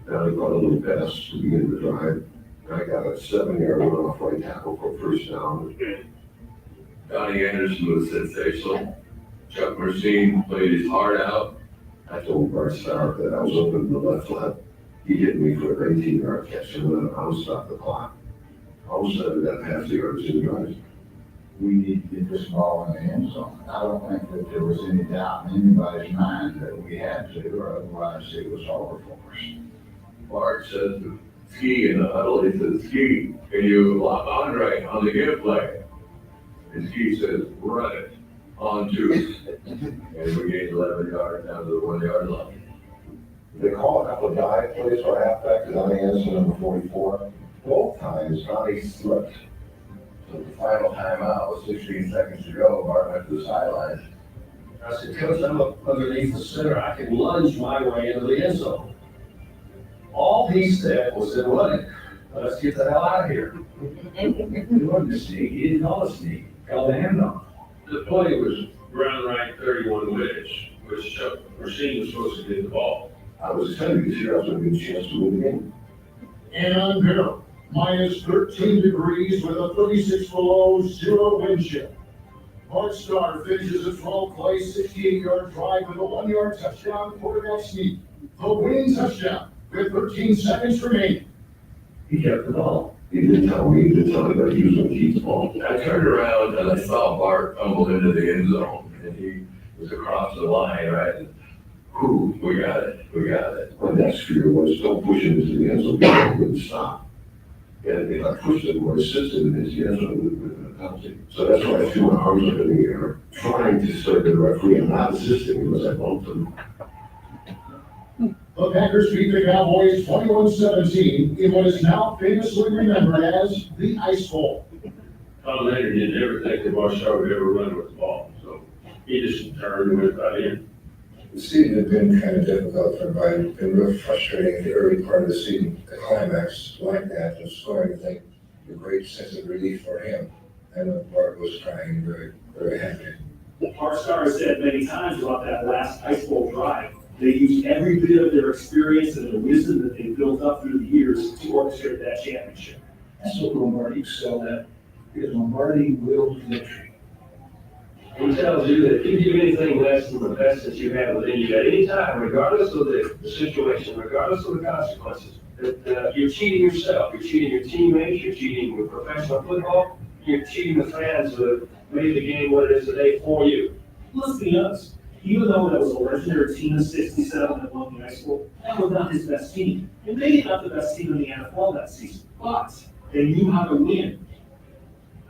Now he caught a little pass to begin the drive. I got a 7-yard runoff right tackle for first down. Donnie Anderson was sensational. Chuck Mercine played his heart out. I told Bart Starr that I was open in the left flat. He hit me for an 18-yard catch, and then I was stopped the clock. All of a sudden, that half the yard was in drive. We need to get this ball in the end zone. I don't think that there was any doubt in anybody's mind that we had to, or otherwise it was over for us. Bart says to Ski in the huddle, he says, Ski, can you lock Andre on the give play? And Ski says, run it on 2. And we gained 11 yards down to the 1-yard line. They call a couple of dive plays for halfback to Donnie Anderson, number 44. Both times, Donnie slipped. So the final timeout was 16 seconds to go. Bart went to the sideline. I said, Coach, I'm up underneath the center. I can lunge my way into the end zone. All he said was, then run it. Let's get the hell out of here. He wasn't a sneak. He didn't call a sneak. Called a handoff. The play was ground right 31 wedge, which Chuck Mercine was supposed to get the ball. I was telling you this year I was going to get a chance to win the game. And on Hill, minus 13 degrees with a 36 below, 0 wind chill. Bart Starr finishes a 12-play, 68-yard drive with a 1-yard touchdown quarterback sneak. The winning touchdown with 13 seconds remaining. He kept the ball. He didn't tell me that he was going to keep the ball. I turned around and I saw Bart tumble into the end zone, and he was across the line, right? And, whew, we got it. My next fear was don't push him into the end zone because he wouldn't stop. And if I pushed him or assisted in his end zone, it would have been a penalty. So that's why I threw my arms up in the air, trying to serve the referee. I'm not assisting because I bumped him. The Packers beat the Cowboys 21-17 in what is now famously remembered as the Ice Bowl. Tom Leonard didn't ever think that Bart Starr would ever run with the ball, so he just turned and went right in. The season had been kind of difficult for everybody. It's been real frustrating at the early part of the season. The climax like that, and scoring, I think, a great sense of relief for him. I know Bart was crying, very, very happy. Our stars said many times about that last Ice Bowl drive. They used every bit of their experience and their wisdom that they built up through the years to orchestrate that championship. That's what Lombardi excelled at, because Lombardi willed victory. He tells you that if you do anything less than the best that you have within you at any time, regardless of the situation, regardless of the consequences, that you're cheating yourself, you're cheating your teammates, you're cheating with professional football, you're cheating the fans who made the game what it is today for you. Let's be honest, even though that was a legendary team in '67 that won the Ice Bowl, that was not his best team. And maybe not the best team in the NFL that season, but they knew how to win.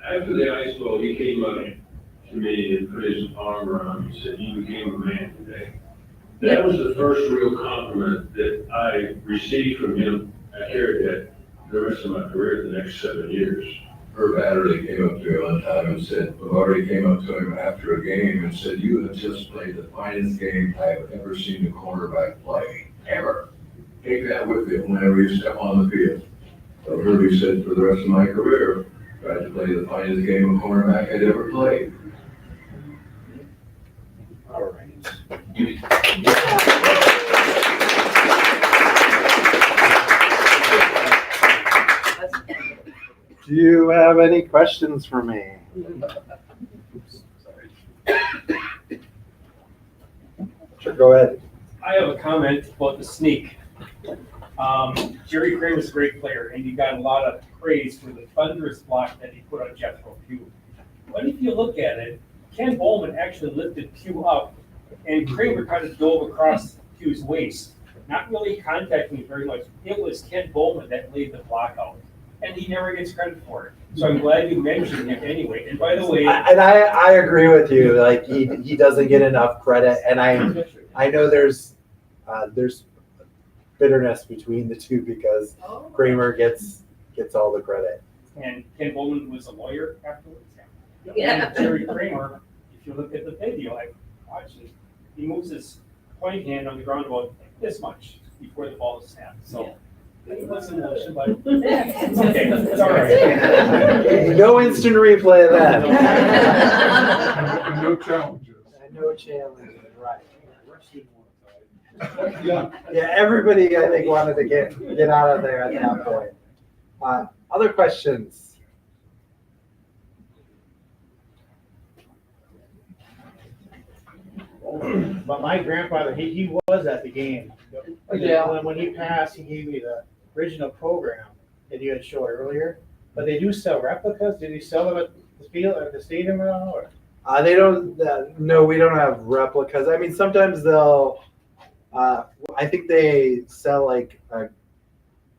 After the Ice Bowl, he came up to me and put his arm around me and said, "You became a man today." That was the first real compliment that I received from him. I carried that the rest of my career, the next 7 years. Herb Adderley came up to me one time and said, Lombardi came up to him after a game and said, "You have just played the finest game I have ever seen a quarterback play, ever. Take that with you whenever you step on the field." So Herbie said, for the rest of my career, tried to play the finest game a cornerback I'd ever played. All right. Do you have any questions for me? Sure, go ahead. I have a comment about the sneak. Jerry Kramer's a great player, and he got a lot of praise for the thunderous block that he put on Jethro Pugh. But if you look at it, Ken Bowman actually lifted Pugh up, and Kramer kind of dove across Pugh's waist, not really contacting him very much. It was Ken Bowman that laid the block out, and he never gets credit for it. So I'm glad you mentioned him anyway. And by the way, I agree with you. Like he doesn't get enough credit, and I know there's bitterness between the two because Kramer gets all the credit. and Ken Bowman was a lawyer afterwards. Yeah. And Jerry Kramer, if you look at the video, I watched it, he moves his point hand on the ground about this much before the ball is snapped. So it was an emotion, but it's okay. It's all right. No instant replay of that. No challenges. No challenges, right. Yeah, everybody, I think, wanted to get out of there at that point. Other questions? But my grandfather, he was at the game. Yeah. When he passed, he gave me the original program that you had showed earlier. But they do sell replicas. Did you sell them at the field, at the stadium at all? Or? They don't. No, we don't have replicas. I mean, sometimes they'll. I think they sell like.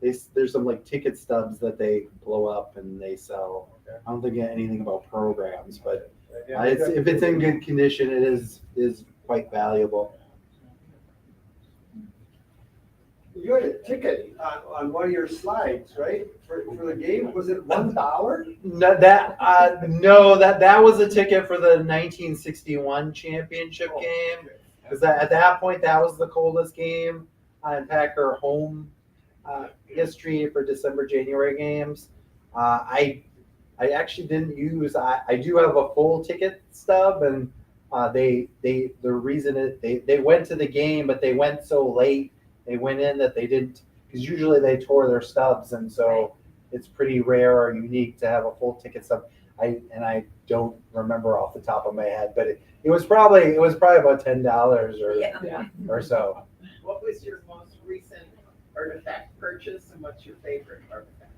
There's some like ticket stubs that they blow up and they sell. Okay. I don't think anything about programs, but if it's in good condition, it is quite valuable. You had a ticket on one of your slides, right? For the game, was it $1? No, that was a ticket for the 1961 championship game. Because at that point, that was the coldest game in Packer home history for December-January games. I actually didn't use. I do have a full ticket stub, and the reason they went to the game, but they went so late. They went in that they didn't, because usually they tore their stubs, and so it's pretty rare or unique to have a full ticket stub. I don't remember off the top of my head, but it was probably about $10 or so. What was your most recent artifact purchase, and what's your favorite artifact?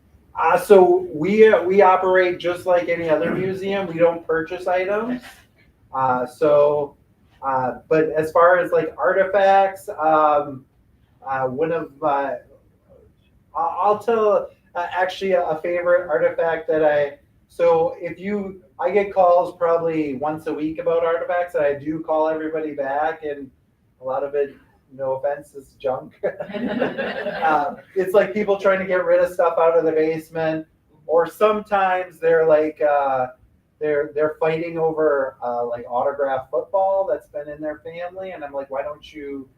So we operate just like any other museum. We don't purchase items. But as far as like artifacts, one of I'll tell actually a favorite artifact that I get calls probably once a week about artifacts, and I do call everybody back, and a lot of it, no offense, is junk. It's like people trying to get rid of stuff out of the basement, or sometimes they're like they're fighting over like autographed football that's been in their family, and I'm like, why don't you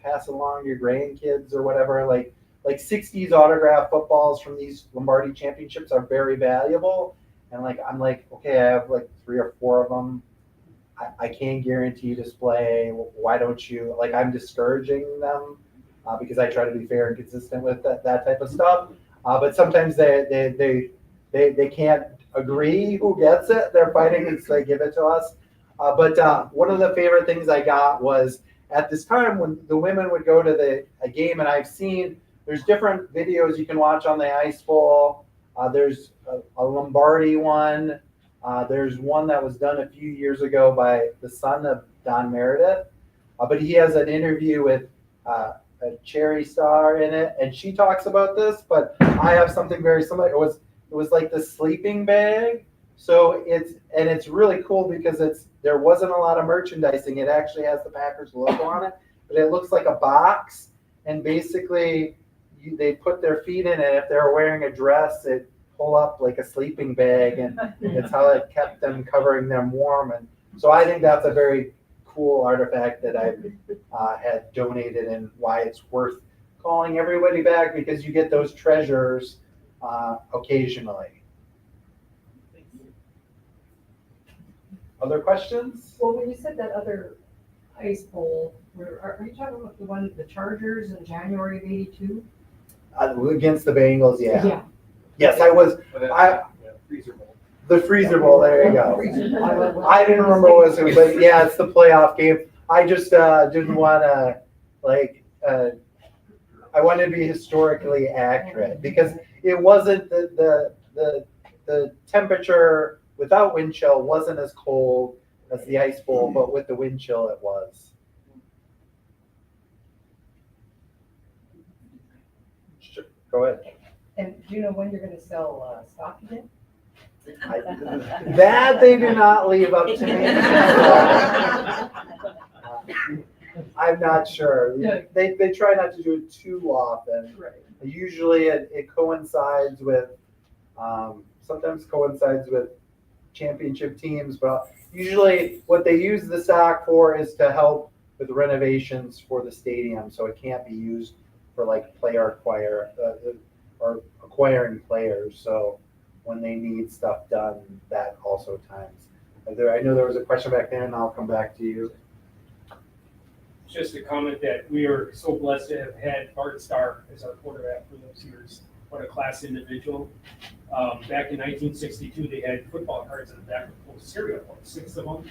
pass along your grandkids or whatever? Like 60s autographed footballs from these Lombardi championships are very valuable, And like, I'm like, okay, I have like 3 or 4 of them. I can't guarantee display. Why don't you, like, I'm discouraging them because I try to be fair and consistent with that type of stuff. But sometimes they can't agree who gets it. They're fighting until they give it to us. But one of the favorite things I got was at this time when the women would go to a game, and I've seen there's different videos you can watch on the ice bowl. There's a Lombardi one. There's one that was done a few years ago by the son of Don Meredith, but he has an interview with a Cherry Star in it, and she talks about this. But I have something very similar. It was like the sleeping bag. So it's really cool because there wasn't a lot of merchandising. It actually has the Packers logo on it, but it looks like a box, and basically they put their feet in it. If they're wearing a dress, it pull up like a sleeping bag, and it's how it kept them, covering them warm. And so I think that's a very cool artifact that I had donated, and why it's worth calling everybody back, because you get those treasures occasionally. Other questions? Well, when you said that other ice bowl, are you talking about the one, the Chargers in January of '82? Against the Bengals, yeah. Yeah. Yes, I was. Freezer bowl. The freezer bowl. There you go. I didn't remember what it was, but yeah, it's the playoff game. I just didn't want to I wanted to be historically accurate because it wasn't the temperature without wind chill wasn't as cold as the ice bowl, but with the wind chill it was. Sure. Go ahead. And do you know when you're gonna sell stock again? That they do not leave up to me. I'm not sure. They try not to do it too often. Right. Usually it coincides with, sometimes coincides with championship teams, but usually what they use the stock for is to help with renovations for the stadium. So it can't be used for like or acquiring players. So when they need stuff done, that also times. I know there was a question back there, and I'll come back to you. Just a comment that we are so blessed to have had Bart Starr as our quarterback for those years. What a class individual. Back in 1962, they had football cards in the back of the cereal, 6 of them.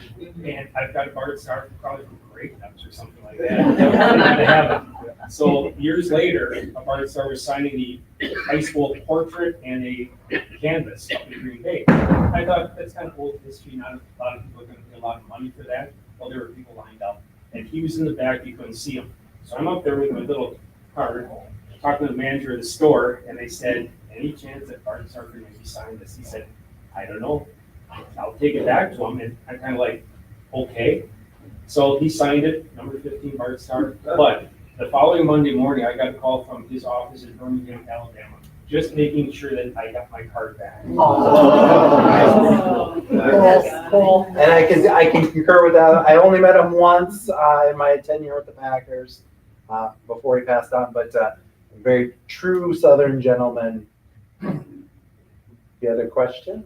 And I've got Bart Starr probably from Great Nuts or something like that. So years later, Bart Starr was signing the high school portrait and a canvas up in Green Bay. I thought that's kind of old history. Not a lot of people are going to pay a lot of money for that. Well, there were people lined up. And he was in the back, you couldn't see him. So I'm up there with my little card, talking to the manager of the store, and they said, any chance that Bart Starr could maybe sign this? He said, I don't know. I'll take it back to him. And I'm kind of like, okay. So he signed it, number 15, Bart Starr. But the following Monday morning, I got a call from his office in Birmingham, Alabama, just making sure that I got my card back. Cool. And I can concur with that. I only met him once in my tenure with the Packers before he passed on, but a very true Southern gentleman. You had a question?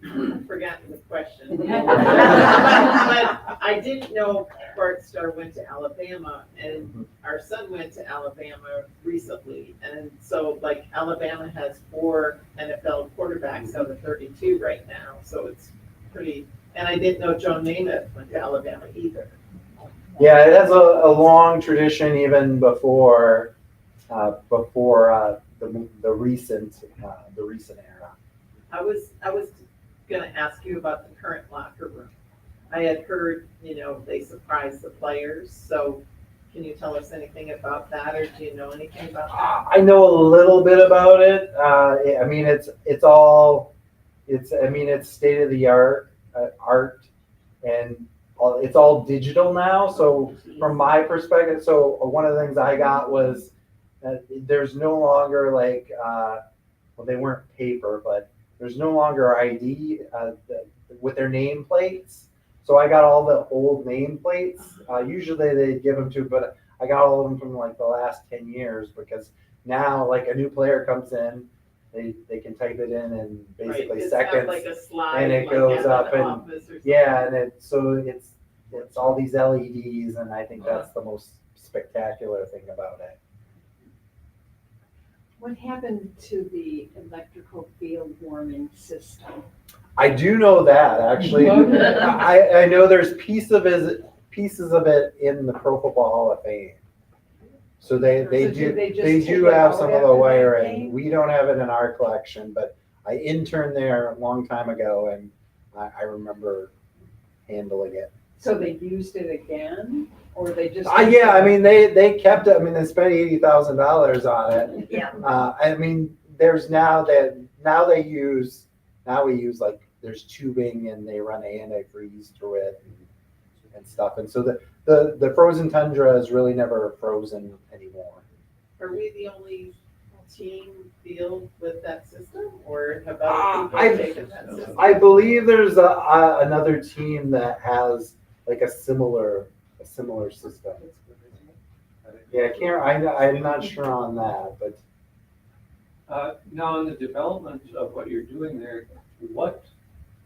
I've forgotten the question. But I didn't know Bart Starr went to Alabama, and our son went to Alabama recently. And so, like, Alabama has 4 NFL quarterbacks out of 32 right now. So it's pretty, and I didn't know Joe Namath went to Alabama either. Yeah, it has a long tradition even before the recent era. I was gonna ask you about the current locker room. I had heard, they surprise the players, so can you tell us anything about that, or do you know anything about that? I know a little bit about it. It's state of the art, and it's all digital now. So from my perspective, so one of the things I got was that there's no longer they weren't paper, but there's no longer ID with their nameplates. So I got all the old nameplates. Usually they give them to, but I got all of them from like the last 10 years because now like a new player comes in they can type it in Right, basically it's not seconds. like a slide, and it like goes at an up and- office or something. Yeah, and it's all these LEDs, and I think that's the most spectacular thing about it. What happened to the electrical field warming system? I do know that actually. I know there's pieces of it in the Pro Football Hall of Fame. So they So did do they just they take do it have out some of the after that wiring. game? We don't have it in our collection, but I interned there a long time ago, and I remember handling it. So they used it again, or they just? Yeah, I mean they kept it. I mean they spent $80,000 on it. Yeah. I mean there's now we use like there's tubing and they run antifreeze through it and stuff. And so the frozen tundra is really never frozen anymore. Are we the only team field with that system, or have other people I've- taken that system? I believe there's another team that has like a similar system. Yeah, I'm not sure on that, but Now, in the development of what you're doing there, what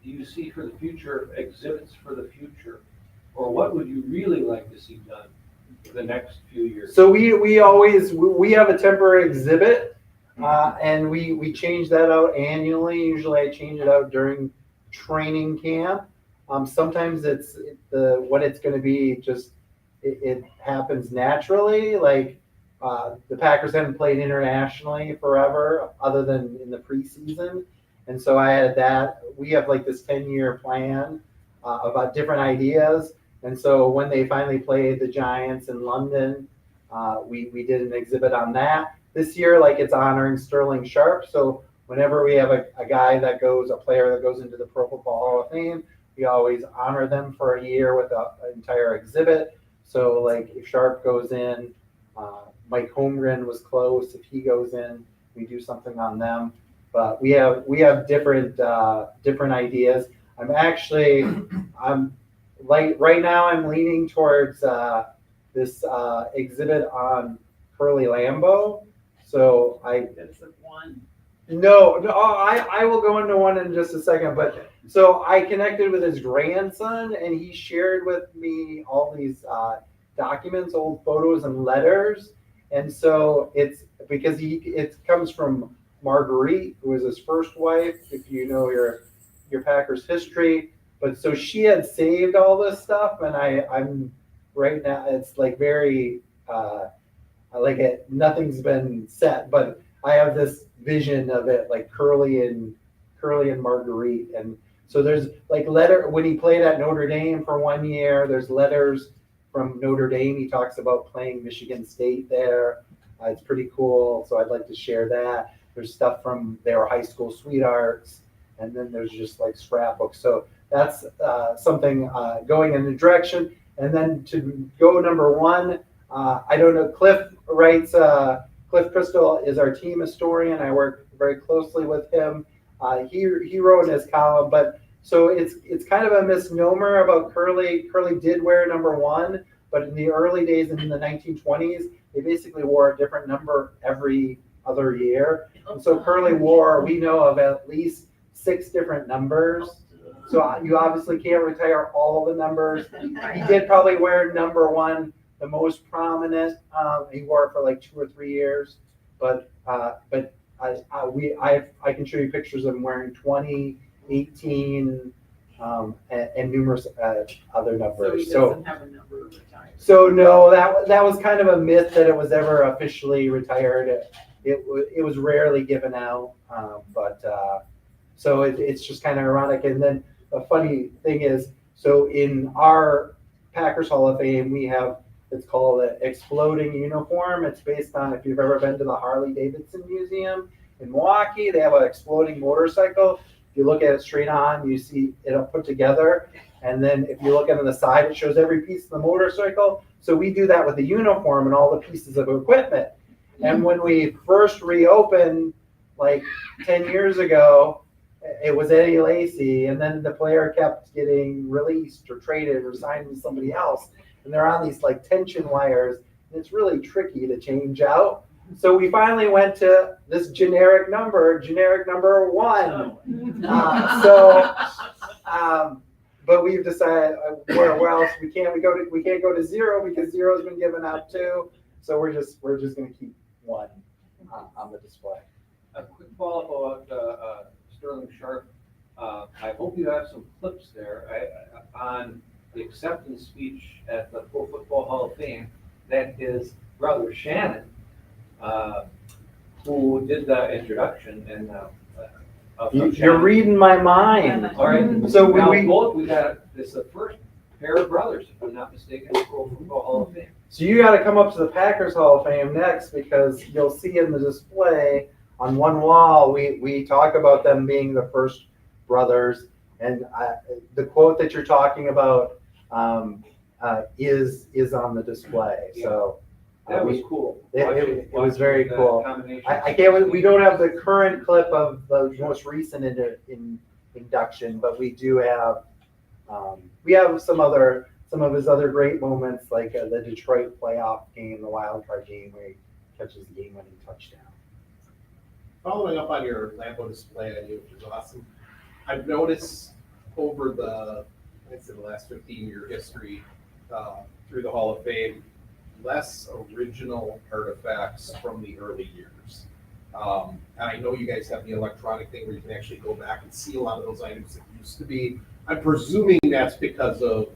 do you see for the future, exhibits for the future? Or what would you really like to see done for the next few years? so we have a temporary exhibit, and we change that out annually. Usually I change it out during training camp. Sometimes what it's going to be just it happens naturally. Like the Packers haven't played internationally forever, other than in the preseason, and so I had that. We have like this 10-year plan about different ideas, and so when they finally played the Giants in London, we did an exhibit on that. This year, like it's honoring Sterling Sharp. So whenever we have a player that goes into the Pro Football Hall of Fame, we always honor them for a year with an entire exhibit. So like if Sharp goes in, Mike Holmgren was close. If he goes in, we do something on them. But we have different ideas. I'm right now I'm leaning towards this exhibit on Curly Lambeau. So Because of one. No, I will go into one in just a second. But so I connected with his grandson, and he shared with me all these documents, old photos and letters. And so it's because it comes from Marguerite, who was his first wife, if you know your Packers history. But so she had saved all this stuff, and I'm right now it's like very nothing's been set, but I have this vision of it like Curly and Marguerite. And so there's like when he played at Notre Dame for 1 year, there's letters from Notre Dame. He talks about playing Michigan State there. It's pretty cool. So I'd like to share that. There's stuff from their high school sweethearts, and then there's just like scrapbooks. So that's something going in the direction. And then to go number one, I don't know. Cliff Crystal is our team historian. I work very closely with him. He wrote in his column, but so it's kind of a misnomer about Curly. Curly did wear number one, but in the early days in the 1920s, they basically wore a different number every other year. And so Curly we know of at least 6 different numbers. So you obviously can't retire all the numbers. He did probably wear number one, the most prominent. He wore it for like 2 or 3 years, but I can show you pictures of him wearing 20, 18, and numerous other numbers. So he doesn't have a number of retired. So no, that was kind of a myth that it was ever officially retired. It was rarely given out, but so it's just kind of ironic. And then the funny thing is, so in our Packers Hall of Fame, we have it's called an exploding uniform. It's based on, if you've ever been to the Harley Davidson Museum in Milwaukee, they have an exploding motorcycle. If you look at it straight on, you see it'll put together. And then if you look at the side, it shows every piece of the motorcycle. So we do that with the uniform and all the pieces of equipment. And when we first reopened, like 10 years ago, it was Eddie Lacy, and then the player kept getting released or traded or signed to somebody else. And they're on these like tension wires, and it's really tricky to change out. So we finally went to this generic number 1. But we've decided where else we can't go to 0 because 0's been given out too. So we're just gonna keep 1 on the display. A quick follow-up about Sterling Sharp. I hope you have some clips there on the acceptance speech at the Pro Football Hall of Fame that his brother Shannon, who did the introduction and You're reading my mind. All right. So Now, we this is the first pair of brothers, if I'm not mistaken, in the Pro Football Hall of Fame. So you got to come up to the Packers Hall of Fame next because you'll see in the display on one wall we talk about them being the first brothers, and the quote that you're talking about is on the display. So That was cool. It was very Watching the cool. combination. I can't. We don't have the current clip of the most recent induction, but we do have. We have some of his other great moments, like the Detroit playoff game, the wild card game, where he catches the game-winning touchdown. Following up on your Lambo display idea, which is awesome, I've noticed over the last 15-year history through the Hall of Fame, less original artifacts from the early years. And I know you guys have the electronic thing where you can actually go back and see a lot of those items that used to be. I'm presuming that's because of,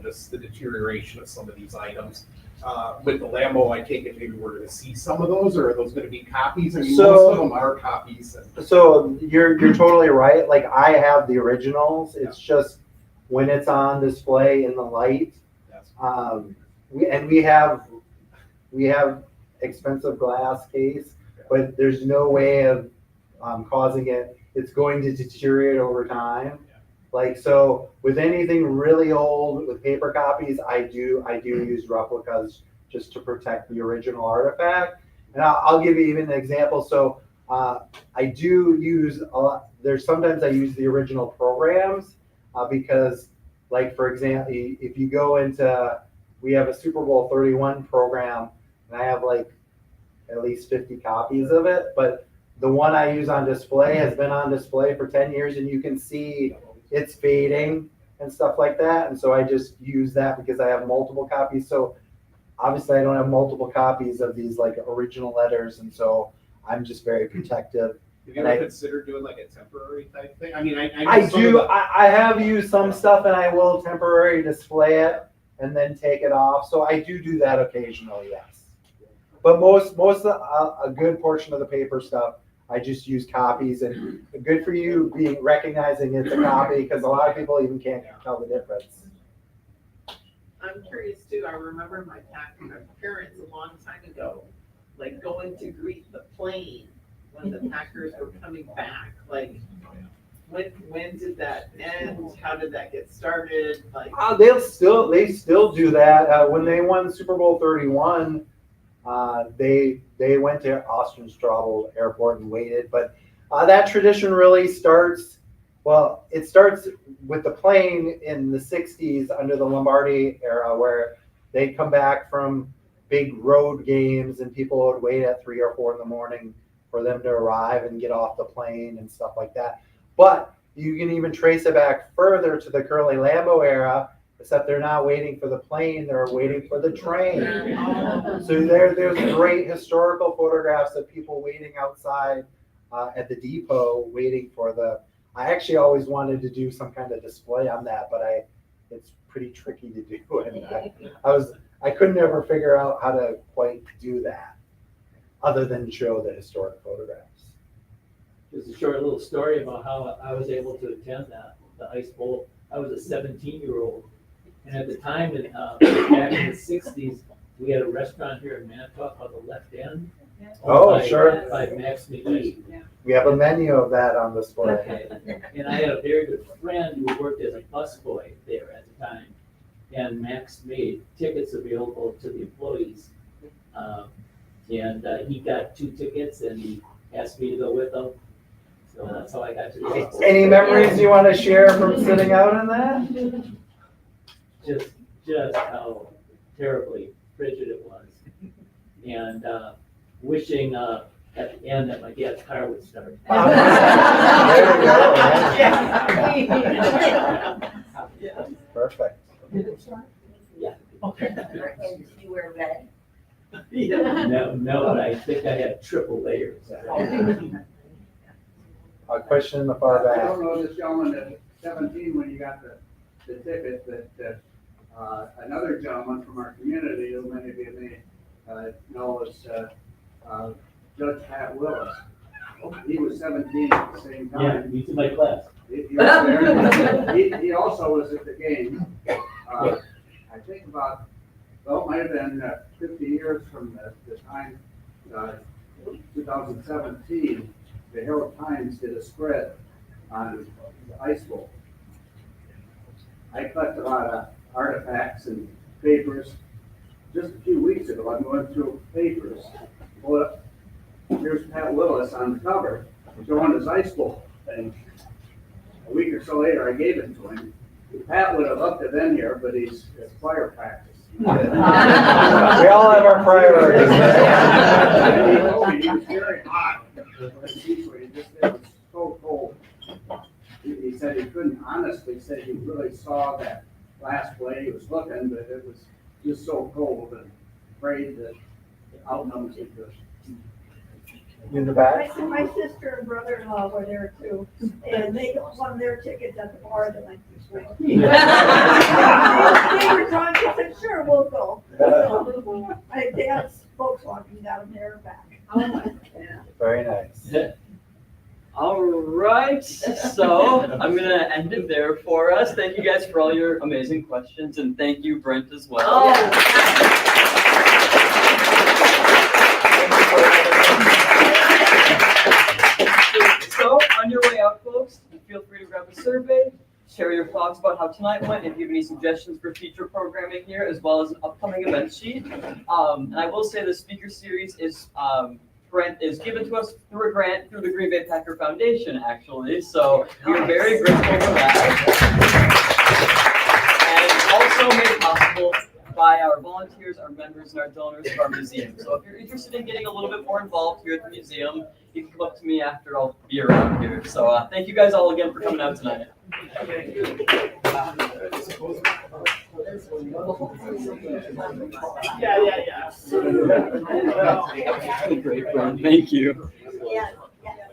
just the deterioration of some of these items. With the Lambo, I take it maybe we're going to see some of those, or are those going to be copies? I mean, most of them are copies. So you're totally right. Like I have the originals. It's just when it's on display in the light. We have expensive glass case, but there's no way of causing it. It's going to deteriorate over time. Like, so with anything really old with paper copies, I do use replicas just to protect the original artifact. And I'll give you even an example. So I do use a lot. Sometimes I use the original programs because, like, for example, if you go into, we have a Super Bowl 31 program, and I have like at least 50 copies of it. But the one I use on display has been on display for 10 years, and you can see it's fading and stuff like that. And so I just use that because I have multiple copies. So obviously I don't have multiple copies of these like original letters, and so I'm just very protective. Have you ever considered doing like a temporary type thing? I mean, I have used some stuff, and I will temporarily display it and then take it off. So I do that occasionally, yes. But most of a good portion of the paper stuff, I just use copies, and good for you recognizing it's a copy, because a lot of people even can't tell the difference. I'm curious too. I remember my parents a long time ago, like going to greet the plane when the Packers were coming back. Like, when did that end? How did that get started? Like, they still do that. When they won Super Bowl 31, they went to Ostenstrovel Airport and waited. But that tradition really starts. Well, it starts with the plane in the 60s under the Lombardi era, where they'd come back from big road games and people would wait at 3 or 4 in the morning for them to arrive and get off the plane and stuff like that. But you can even trace it back further to the Curly Lambeau era, except they're not waiting for the plane, they're waiting for the train. So there's great historical photographs of people waiting outside at the depot waiting for I actually always wanted to do some kind of display on that, but it's pretty tricky to do. And I couldn't ever figure out how to quite do that other than show the historic photographs. Just a short little story about how I was able to attend the Ice Bowl. I was a 17-year-old. And at the time, back in the 60s, we had a restaurant here in Manitowoc called The Left End. Sure. By Max McGee. We have a menu of that on display. Okay. And I had a very good friend who worked as a busboy there at the time. And Max made tickets available to the employees. And he got 2 tickets, and he asked me to go with him. So that's how I got to the Ice Bowl. Any memories you want to share from sitting out in that? Just how terribly frigid it was. And wishing, at the end that my dad's car would start. Perfect. Yeah. Okay. And you wear red? No, but I think I have triple layers. A question in the far I back. don't know this gentleman at 17 when you got the ticket, but another gentleman from our community, who many of you may know, is Judge Pat Willis. He was 17 at the same Yeah, time. he's in my class. He was there. He also was at the game. I think about, well, it might have been 50 years from the time, 2017, the Herald Times did a spread on the ice bowl. I collected a lot of artifacts and papers. Just a few weeks ago, I'm going through papers. Well, here's Pat Willis on the cover, showing his ice bowl. And a week or so later, I gave it to him. Pat would have loved to have been here, but he's at choir practice. We all have our priorities. He told me he was very hot. It was so cold. He said he couldn't honestly say he really saw that last play he was looking, but it was just so cold and afraid that outnumbers he could. In the back? My sister and brother-in-law were there too, and they won their tickets at the bar the night before. They were drunk, I said, sure, we'll go. My dad's Volkswagen got them there back. Yeah. Very nice. All right, so I'm gonna end it there for us. Thank you guys for all your amazing questions, and thank you, Brent, as well. So, on your way out, folks, feel free to grab a survey, share your thoughts about how tonight went, if you have any suggestions for future programming here, as well as an upcoming event sheet. And I will say the speaker series is Brent is given to us through a grant through the Green Bay Packer Foundation, actually. So we're very grateful for that. And also made possible by our volunteers, our members, and our donors of our museum. So if you're interested in getting a little bit more involved here at the museum, you can come up to me after. I'll be around here. So thank you guys all again for coming out tonight. Yeah. Great, Brent. Thank you.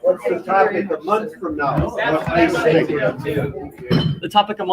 What's the topic a month from now? The topic of